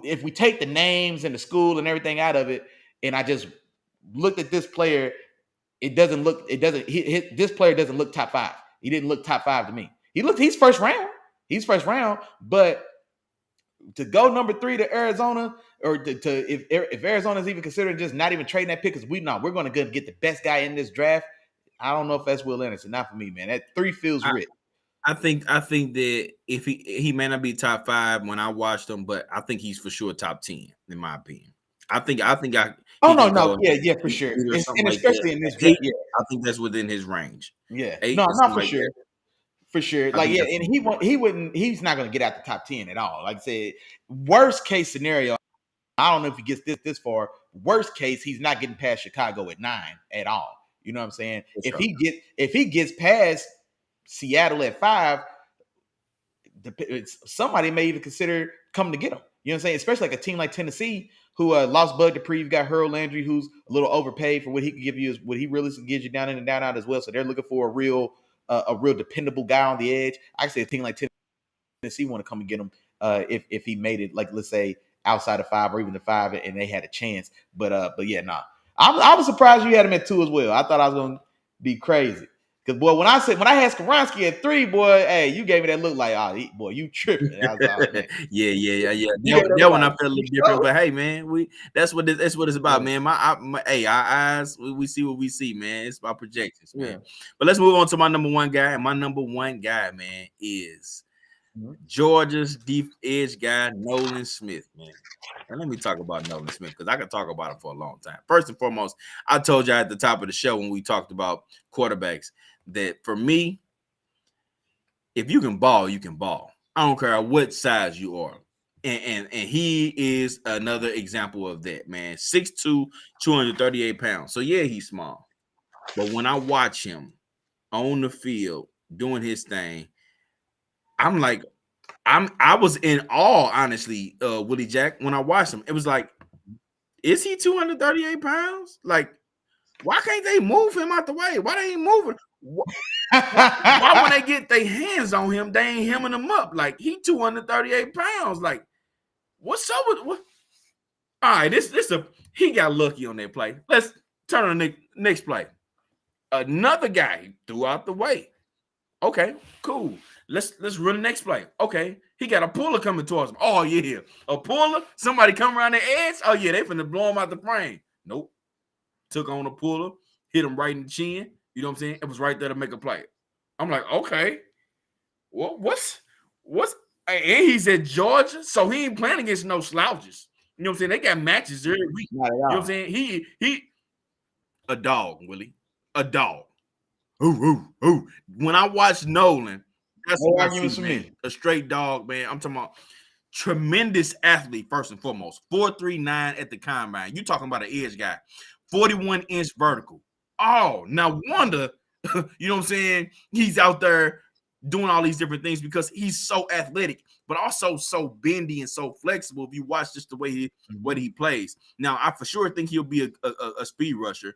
if we take the names and the school and everything out of it, and I just looked at this player, this player doesn't look top 5. He didn't look top 5 to me. He's first round. He's first round, but to go number 3 to Arizona, or if Arizona's even considering just not even trading that pick, because we're going to get the best guy in this draft. I don't know if that's Will Anderson. Not for me, man. That 3 feels rich. I think that if he may not be top 5 when I watched him, but I think he's for sure top 10 in my opinion. I think yeah, for sure, and especially in this draft, I think that's within his range. Yeah, not for sure. For sure. Like, yeah, and he's not going to get out the top 10 at all. Like I said, worst case scenario, I don't know if he gets this far. Worst case, he's not getting past Chicago at 9 at all. You know what I'm saying? Sure. If he gets past Seattle at 5, somebody may even consider coming to get him. You know what I'm saying? Especially like a team like Tennessee, who lost Bud Dupree. You've got Harold Landry, who's a little overpaid for what he could give you, what he really gives you down in and down out as well. So they're looking for a real dependable guy on the edge. I say a team like Tennessee want to come and get him if he made it, like let's say outside of 5 or even the 5, and they had a chance. But yeah, nah. I was surprised you had him at 2 as well. I thought I was gonna be crazy. Because boy, when I had Skoronski at 3, boy, hey, you gave me that look like, boy, you tripping. Yeah. That one I felt a little different, but hey, man, that's what it's about, man. Our eyes, we see what we see, man. It's about projections, man. But let's move on to my number one guy, and my number one guy, man, is Georgia's deep edge guy, Nolan Smith, man. And let me talk about Nolan Smith because I could talk about him for a long time. First and foremost, I told you at the top of the show when we talked about quarterbacks that for me, if you can ball, you can ball. I don't care what size you are. And he is another example of that, man. 6'2", 238 pounds. So, yeah, he's small. But when I watch him on the field doing his thing, I'm like, I was in awe, honestly, Willie Jack, when I watched him. It was like, is he 238 pounds? Like, why can't they move him out the way? Why they ain't moving? Why when they get their hands on him, they ain't hemming him up? Like, he 238 pounds. Like, what's up with what? All right, he got lucky on that play. Let's turn on the next play. Another guy threw out the way. Okay, cool. Let's run the next play. Okay, he got a puller coming towards him. Oh yeah, a puller. Somebody come around the edge. Oh yeah, they finna blow him out the frame. Nope. Took on a puller, hit him right in the chin. You know what I'm saying? It was right there to make a play. I'm like, okay, what's and he's at Georgia, so he ain't playing against no slouches. You know what I'm saying? They got matches every week. You know what I'm saying? He a dog, Willie. A dog. Ooh. When I watch Nolan, that's what I see, man. A straight dog, man. I'm talking about tremendous athlete, first and foremost. 4.39 at the combine. You talking about an edge guy. 41-inch vertical. Oh, no wonder, you know what I'm saying? He's out there doing all these different things because he's so athletic, but also so bendy and so flexible. If you watch just the way he plays. Now, I for sure think he'll be a speed rusher.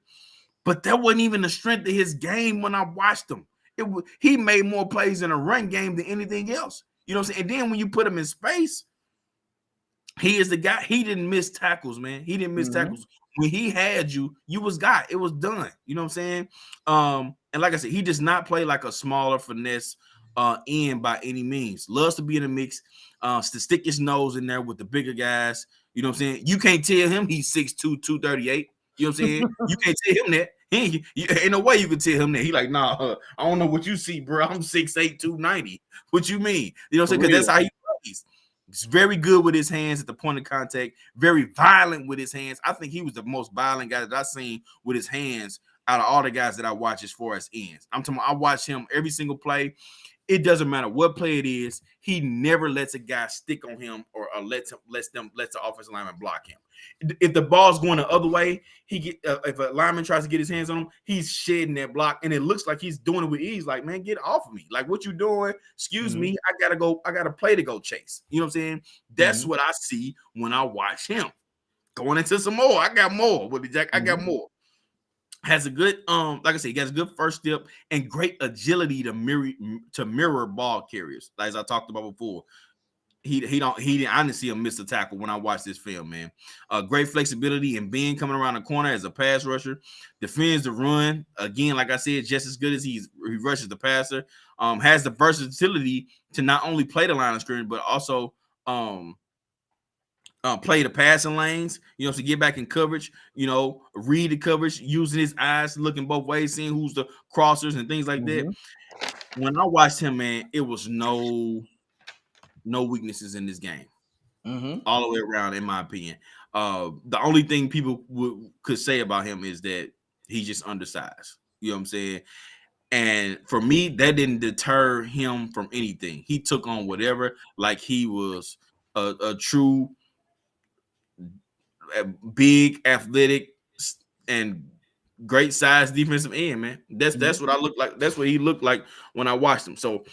But that wasn't even the strength of his game when I watched him. He made more plays in a run game than anything else. You know what I'm saying? And then when you put him in space, he is the guy. He didn't miss tackles, man. He didn't miss tackles. When he had you was got. It was done. You know what I'm saying? And like I said, he does not play like a smaller finesse end by any means. Loves to be in the mix, to stick his nose in there with the bigger guys. You know what I'm saying? You can't tell him he's 6'2", 238. You know what I'm saying? You can't tell him that. Ain't no way you can tell him that. He like, nah, I don't know what you see, bro. I'm 6'8", 290. What you mean? You know what I'm saying? Because that's how he plays. He's very good with his hands at the point of contact. Very violent with his hands. I think he was the most violent guy that I've seen with his hands out of all the guys that I watch as far as ends. I'm talking. I watch him every single play. It doesn't matter what play it is. He never lets a guy stick on him or lets the offensive lineman block him. If the ball's going the other way, if a lineman tries to get his hands on him, he's shedding that block, and it looks like he's doing it with ease. Like, man, get off of me! Like, what you doing? Excuse me, I gotta go. I got to play to go chase. You know what I'm saying? That's what I see when I watch him. Going into some more. I got more, Willie Jack. I got more. Has a good, like I said, he has a good first step and great agility to mirror ball carriers. As I talked about before, I didn't see him miss a tackle when I watched this film, man. Great flexibility and being coming around the corner as a pass rusher, defends the run again. Like I said, just as good as he rushes the passer. Has the versatility to not only play the line of scrimmage but also play the passing lanes, to get back in coverage, read the coverage, using his eyes, looking both ways, seeing who's the crossers and things like that. When I watched him, man, it was no weaknesses in this game, all the way around, in my opinion. The only thing people could say about him is that he's just undersized. You know what I'm saying? And for me, that didn't deter him from anything. He took on whatever, like he was a true big, athletic, and great size defensive end, man. That's what I look like. That's what he looked like when I watched him. So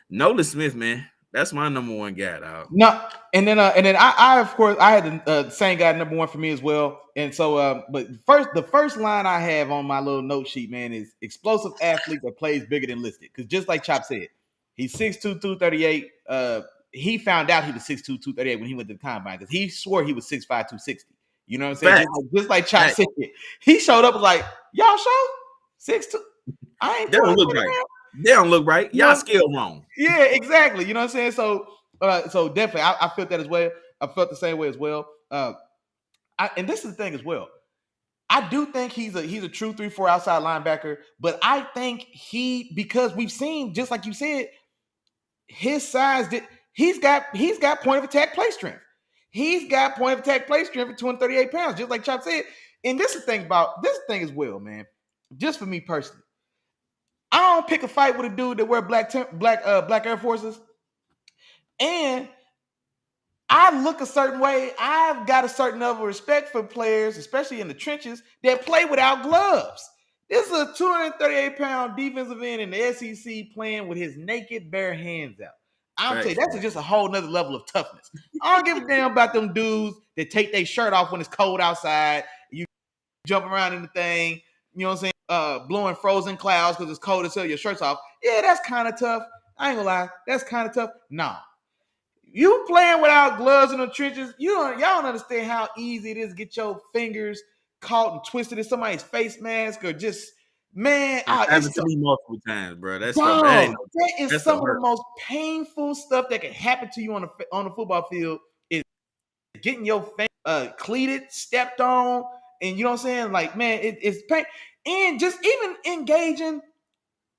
Nolan Smith, man, that's my number one guy, dog. No, and then I of course I had the same guy number one for me as well. And so, but the first line I have on my little note sheet, man, is explosive athlete that plays bigger than listed. Because just like Chop said, he's 6'2", 238. He found out he was 6'2", 238 when he went to the combine because he swore he was 6'5", 260. You know what I'm saying? Just like Chop said, he showed up like, y'all show 6'2". I ain't. They don't look right. They don't look right. Y'all scale wrong. Yeah, exactly. You know what I'm saying? So, so definitely, I felt that as well. I felt the same way as well. And this is the thing as well. I do think he's a true 3-4 outside linebacker, but I think because we've seen, just like you said, his size he's got point of attack play strength. He's got point of attack play strength at 238 pounds, just like Chop said. And this is the thing about this thing as well, man. Just for me personally, I don't pick a fight with a dude that wear black Air Forces, and I look a certain way. I've got a certain level of respect for players, especially in the trenches, that play without gloves. This is a 238-pound defensive end in the SEC playing with his naked, bare hands out. I'm telling you, that's just a whole nother level of toughness. I don't give a damn about them dudes that take their shirt off when it's cold outside. You jump around in the thing, you know what I'm saying? Blowing frozen clouds because it's cold as hell, your shirt's off. Yeah, that's kind of tough. I ain't gonna lie. That's kind of tough. Nah. You playing without gloves in the trenches, y'all don't understand how easy it is to get your fingers caught and twisted in somebody's face mask or just, man. It's happened to me multiple times, bro. That's that is some of the most painful stuff that can happen to you on the football field is getting your face cleated, stepped on, and you know what I'm saying? Like, man, it's pain. And just even engaging,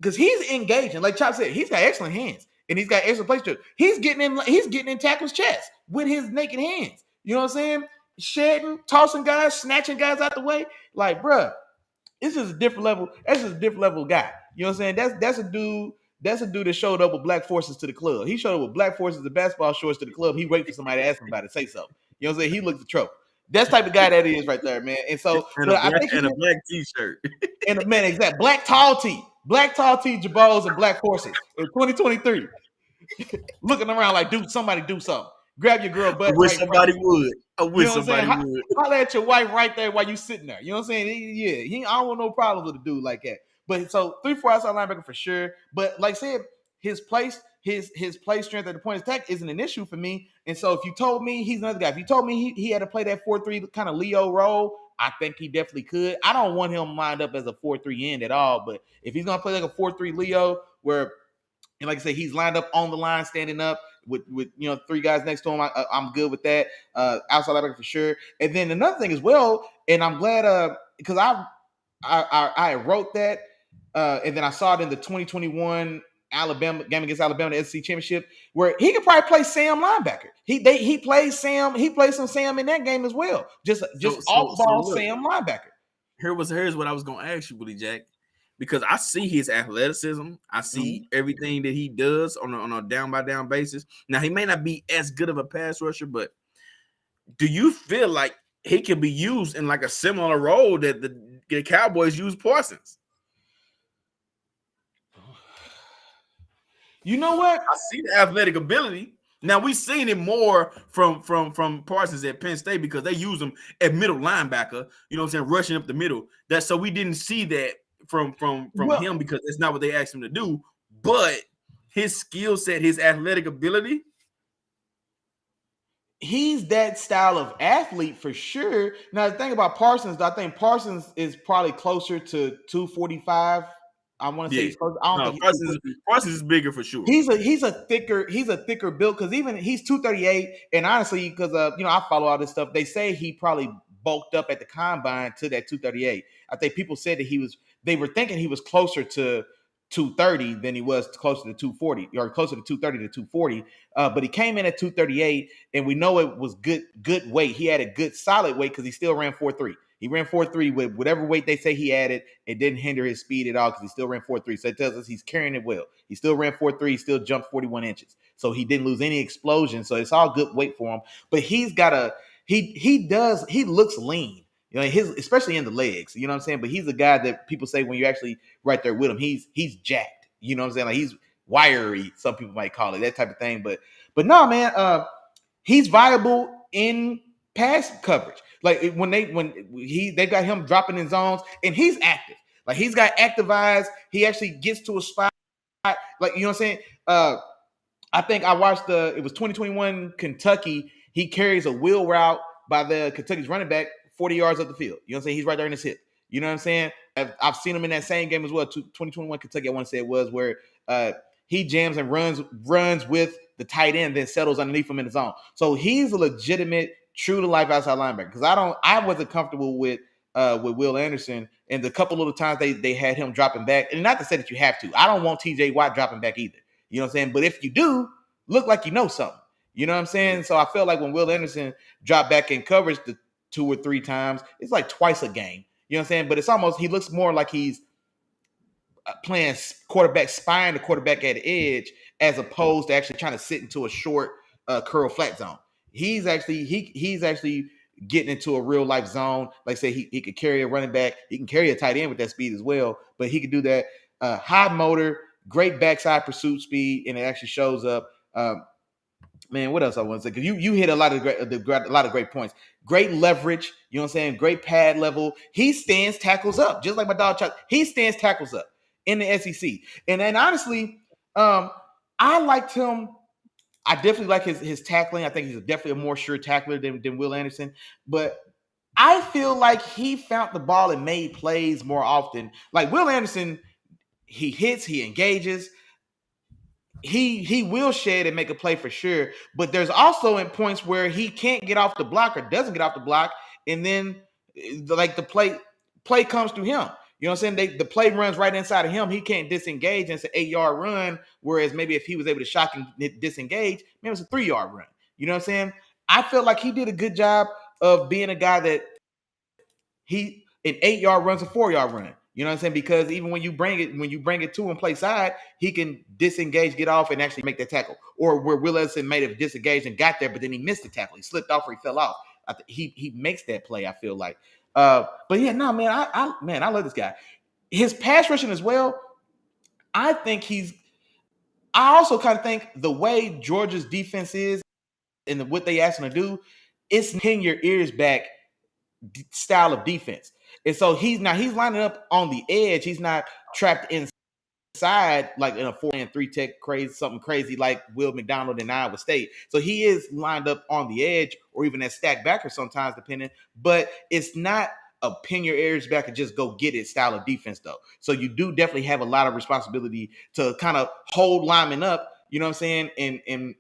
because he's engaging. Like Chop said, he's got excellent hands. And he's got extra play strength. He's getting in tackles' chest with his naked hands. You know what I'm saying? Shedding, tossing guys, snatching guys out the way. Like, bruh, it's just a different level. That's just a different level guy. You know what I'm saying? That's a dude. That's a dude that showed up with black forces to the club. He showed up with black forces and basketball shorts to the club. He waited for somebody to ask him about it, say something. You know what I'm saying? He looked for trouble. That's the type of guy that is right there, man. And so, a black t-shirt. And man, exactly. Black tall tee, Jabos, and black forces in 2023. Looking around like, dude, somebody do something. Grab your girl butt. I wish somebody would. I wish somebody would. Holler at your wife right there while you sitting there. You know what I'm saying? Yeah, I don't want no problems with a dude like that. But so 3-4 outside linebacker for sure. But like I said, his play strength at the point of attack isn't an issue for me. And so if you told me he's another guy, if you told me he had to play that 4-3 kind of Leo role, I think he definitely could. I don't want him lined up as a 4-3 end at all. But if he's gonna play like a 4-3 Leo, where, and like I said, he's lined up on the line, standing up with three guys next to him, I'm good with that. Outside linebacker for sure. And then another thing as well, and I'm glad because I wrote that, and then I saw it in the 2021 Alabama game against Alabama, the SEC championship, where he could probably play Sam linebacker. He plays Sam. He plays some Sam in that game as well. Just off ball Sam linebacker. Here's what I was gonna ask you, Willie Jack, because I see his athleticism. I see everything that he does on a down by down basis. Now he may not be as good of a pass rusher, but do you feel like he can be used in like a similar role that the Cowboys use Parsons? You know what? I see the athletic ability. Now we've seen it more from Parsons at Penn State because they use him at middle linebacker. You know what I'm saying, rushing up the middle. That's so we didn't see that from him because that's not what they asked him to do. But his skill set, his athletic ability, he's that style of athlete for sure. Now the thing about Parsons, I think Parsons is probably closer to 245. I want to say he's close. I don't think Parsons is bigger for sure. He's a thicker build because even he's 238, and honestly, because I follow all this stuff. They say he probably bulked up at the combine to that 238. I think people said that they were thinking he was closer to 230 than he was closer to 240 or closer to 230 to 240. But he came in at 238, and we know it was good weight. He had a good solid weight because he still ran 4.3. He ran 4.3 with whatever weight they say he added. It didn't hinder his speed at all because he still ran 4.3. So it tells us he's carrying it well. He still ran 4.3. He still jumped 41 inches. So he didn't lose any explosion. So it's all good weight for him. But he's got a he looks lean. You know, especially in the legs. You know what I'm saying? But he's a guy that people say when you're actually right there with him, he's jacked. You know what I'm saying? Like he's wiry, some people might call it, that type of thing. But no, man, he's viable in pass coverage. Like when they got him dropping in zones, and he's active. Like he's got active eyes. He actually gets to a spot. Like, you know what I'm saying? I think I watched it was 2021 Kentucky. He carries a wheel route by the Kentucky's running back 40 yards up the field. You know what I'm saying? He's right there in his hip. You know what I'm saying? I've seen him in that same game as well. 2021 Kentucky, I want to say it was, where he jams and runs with the tight end, then settles underneath him in the zone. So he's a legitimate, true to life outside linebacker. Because I wasn't comfortable with Will Anderson, and the couple little times they had him dropping back. And not to say that you have to. I don't want TJ Watt dropping back either. You know what I'm saying? But if you do, look like you know something. You know what I'm saying? So I feel like when Will Anderson dropped back in coverage the 2 or 3 times, it's like twice a game. You know what I'm saying? But it's almost, he looks more like he's playing quarterback, spying the quarterback at the edge, as opposed to actually trying to sit into a short curl flat zone. He's actually getting into a real life zone. Like I say, he could carry a running back. He can carry a tight end with that speed as well. But he could do that. High motor, great backside pursuit speed, and it actually shows up. Man, what else I want to say? Because you hit a lot of great points. Great leverage, you know what I'm saying? Great pad level. He stands tackles up, just like my dog Chuck. He stands tackles up in the SEC. And honestly, I liked him. I definitely like his tackling. I think he's definitely a more sure tackler than Will Anderson. But I feel like he found the ball and made plays more often. Like Will Anderson, he hits, he engages. He will shed and make a play for sure, but there's also in points where he can't get off the block or doesn't get off the block, and then like the play comes through him. You know what I'm saying? The play runs right inside of him. He can't disengage, and it's an 8-yard run. Whereas maybe if he was able to shock and disengage, maybe it's a 3-yard run. You know what I'm saying? I felt like he did a good job of being a guy that an 8-yard run's a 4-yard run. You know what I'm saying? Because even when you bring it to him, play side, he can disengage, get off, and actually make that tackle. Or where Will Anderson may have disengaged and got there, but then he missed the tackle. He slipped off or he fell off. He makes that play, I feel like. But yeah, no, man, I love this guy. His pass rushing as well. I also kind of think the way Georgia's defense is and what they ask him to do, it's pin your ears back style of defense. And so he's lining up on the edge. He's not trapped inside like in a 4-3 tech something crazy like Will McDonald in Iowa State. So he is lined up on the edge or even as stack backer sometimes, depending. But it's not a pin your ears back and just go get it style of defense though. So you do definitely have a lot of responsibility to kind of hold linemen up. You know what I'm saying? And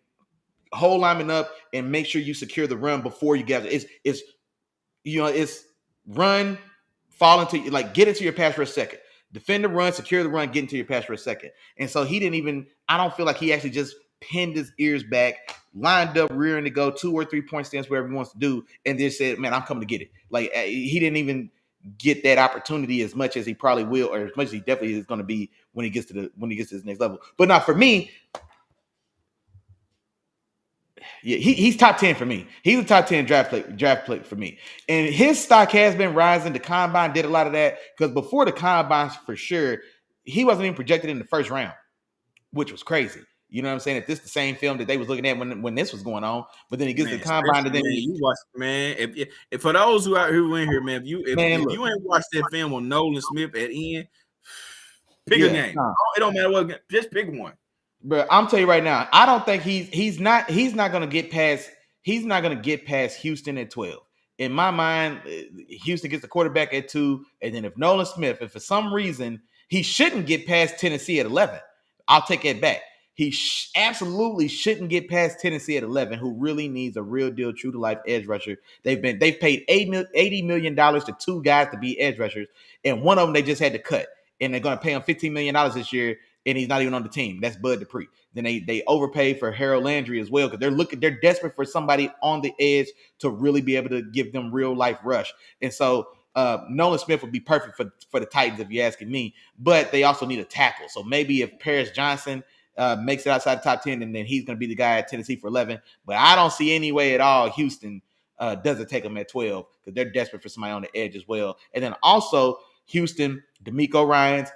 hold linemen up and make sure you secure the run before you get it. It's run. Fall into get into your pass rush second. Defend the run, secure the run, get into your pass rush second. And so I don't feel like he actually just pinned his ears back, lined up, rearing to go 2 or 3 point stance, wherever he wants to do, and then said, man, I'm coming to get it. Like he didn't even get that opportunity as much as he probably will, or as much as he definitely is going to be when he gets to his next level. But not for me. Yeah, he's top 10 for me. He's a top 10 draft pick for me. And his stock has been rising. The combine did a lot of that because before the combine, for sure, he wasn't even projected in the first round, which was crazy. You know what I'm saying? If this is the same film that they was looking at when this was going on, but then he gets the combine and then you watch, man. If for those who out here who in here, man, if you ain't watched that film on Nolan Smith at end, pick a name. It don't matter what, just pick one. But I'm telling you right now, I don't think he's not going to get past Houston at 12. In my mind, Houston gets the quarterback at 2, and then if Nolan Smith, if for some reason he shouldn't get past Tennessee at 11, I'll take it back. He absolutely shouldn't get past Tennessee at 11, who really needs a real deal, true to life edge rusher. They've paid $80 million to 2 guys to be edge rushers, and one of them they just had to cut, and they're going to pay him $15 million this year. And he's not even on the team. That's Bud Dupree. Then they overpaid for Harold Landry as well because they're desperate for somebody on the edge to really be able to give them real life rush. And so Nolan Smith would be perfect for the Titans if you're asking me. But they also need a tackle. So maybe if Paris Johnson makes it outside the top 10, and then he's going to be the guy at Tennessee for 11. But I don't see any way at all Houston doesn't take him at 12 because they're desperate for somebody on the edge as well. And then also Houston, D'Amico Ryans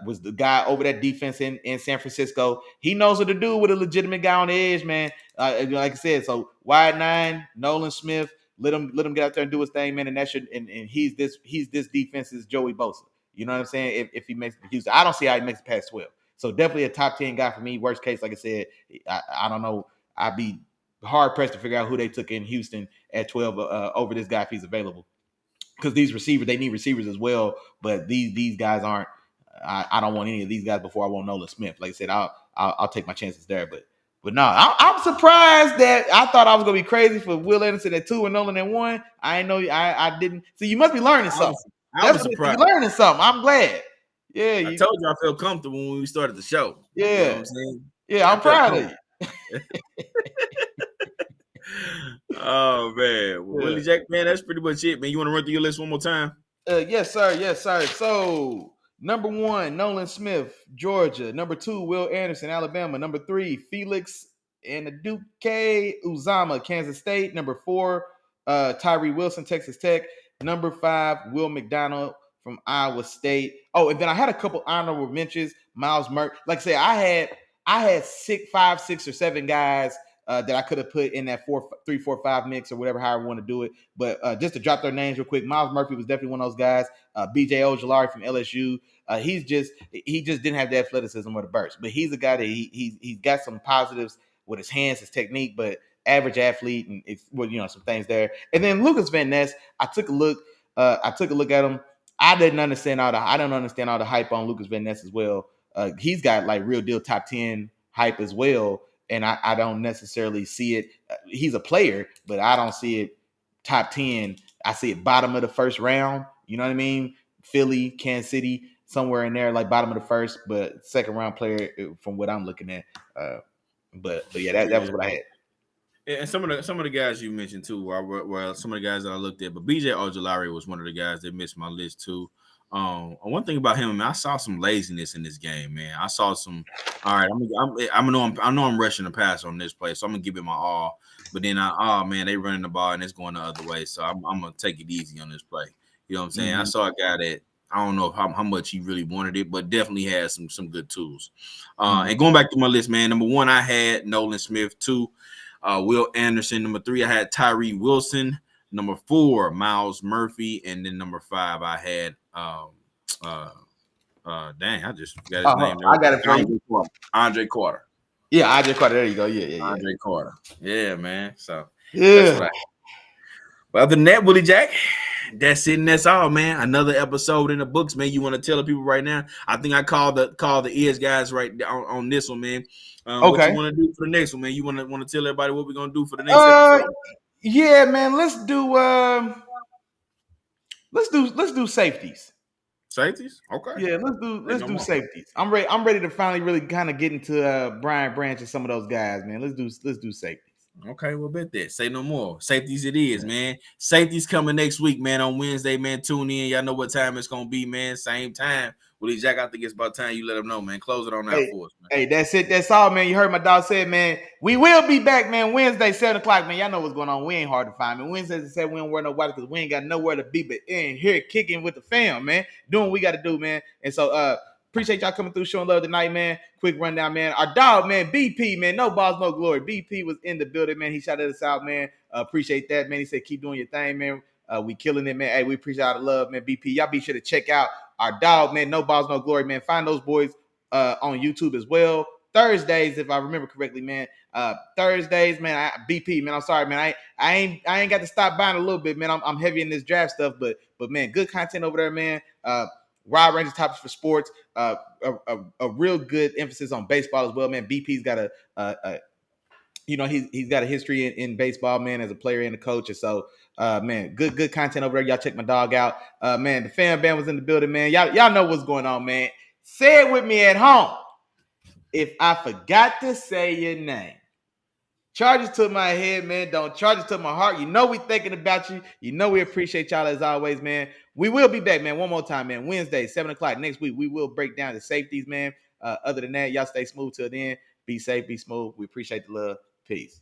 was the guy over that defense in San Francisco. He knows what to do with a legitimate guy on the edge, man. Like I said, so wide 9, Nolan Smith, let him get out there and do his thing, man. And that should and he's this defense's Joey Bosa. You know what I'm saying? If he makes the Houston, I don't see how he makes it past 12. So definitely a top 10 guy for me. Worst case, like I said, I don't know. I'd be hard pressed to figure out who they took in Houston at 12 over this guy if he's available. Because these receivers, they need receivers as well. But these guys aren't. I don't want any of these guys before I want Nolan Smith. Like I said, I'll take my chances there. But no, I'm surprised that I thought I was gonna be crazy for Will Anderson at 2 and Nolan at 1. I know I didn't. So you must be learning something. I was surprised. You're learning something. I'm glad. Yeah, I told you I felt comfortable when we started the show. Yeah, you know what I'm saying? Yeah, I'm proud of you. Oh man, Willie Jack, man, that's pretty much it, man. You want to run through your list one more time? Yes, sir. So number 1, Nolan Smith, Georgia. Number 2, Will Anderson, Alabama. Number 3, Felix Duke Uzama, Kansas State. Number 4, Tyree Wilson, Texas Tech. Number 5, Will McDonald from Iowa State. Oh, and then I had a couple honorable mentions. Miles Murphy. Like I say, I had 5, 6, or 7 guys that I could have put in that 3, 4, 5 mix or whatever, however I want to do it. But just to drop their names real quick, Miles Murphy was definitely one of those guys. BJ Ojolari from LSU. He just didn't have the athleticism or the burst. But he's a guy that he's got some positives with his hands, his technique, but average athlete and some things there. And then Lucas Van Ness, I took a look at him. I don't understand all the hype on Lucas Van Ness as well. He's got like real deal top 10 hype as well. And I don't necessarily see it. He's a player, but I don't see it top 10. I see it bottom of the first round. You know what I mean? Philly, Kansas City, somewhere in there, like bottom of the first, but second round player from what I'm looking at. But yeah, that was what I had. And some of the guys you mentioned too were some of the guys that I looked at, but BJ Ojolari was one of the guys that missed my list too. One thing about him, man, I saw some laziness in this game, man. I saw some. All right, I know I'm rushing the pass on this play, so I'm gonna give it my all. But then they running the ball and it's going the other way, so I'm gonna take it easy on this play. You know what I'm saying? Mm-hmm. I saw a guy that I don't know how much he really wanted it, but definitely had some good tools. And going back to my list, man, number 1 I had Nolan Smith. 2, Will Anderson. Number 3 I had Tyree Wilson. Number 4, Miles Murphy, and then number 5 I had dang, I just got his name. I got it for you. Andre Carter. Yeah, Andre Carter. There you go. Yeah. Andre Carter. Yeah, man. So that's what I had. But other than that, Willie Jack, that's it and that's all, man. Another episode in the books, man. You want to tell the people right now? I think I called the edge guys right on this one, man. Okay. What you want to do for the next one, man? You want to tell everybody what we're gonna do for the next episode? Yeah, man. Let's do safeties. Safeties? Okay. Yeah, let's do safeties. I'm ready to finally really kind of get into Brian Branch and some of those guys, man. Let's do safeties. Okay, well, bet that. Say no more. Safeties it is, man. Safeties coming next week, man, on Wednesday, man. Tune in. Y'all know what time it's going to be, man. Same time. Willie Jack, I think it's about time you let them know, man. Close it on that for us, man. Hey, that's it. That's all, man. You heard my dog say, man. We will be back, man, Wednesday, 7 o'clock, man. Y'all know what's going on. We ain't hard to find, man. Wednesdays and said we don't wear no watch because we ain't got nowhere to be but in here kicking with the fam, man. Doing what we got to do, man. And so, appreciate y'all coming through, showing love tonight, man. Quick rundown, man. Our dog, man, BP, man. No balls, no glory. BP was in the building, man. He shouted us out, man. Appreciate that, man. He said, keep doing your thing, man. We killing it, man. Hey, we appreciate all the love, man. BP, y'all be sure to check out our dog, man. No balls, no glory, man. Find those boys on YouTube as well. Thursdays, if I remember correctly, man. Thursdays, man. BP, man. I'm sorry, man. I ain't got to stop buying a little bit, man. I'm heavy in this draft stuff, but man, good content over there, man. Wide range of topics for sports. A real good emphasis on baseball as well, man. BP's got he's got a history in baseball, man, as a player and a coach. And so, man, good content over there. Y'all check my dog out. Man, the fan band was in the building, man. Y'all know what's going on, man. Say it with me at home. If I forgot to say your name, charge it to my head, man. Don't charge it to my heart. You know we thinking about you. You know we appreciate y'all as always, man. We will be back, man. One more time, man. Wednesday, 7 o'clock next week. We will break down the safeties, man. Other than that, y'all stay smooth till then. Be safe, be smooth. We appreciate the love. Peace.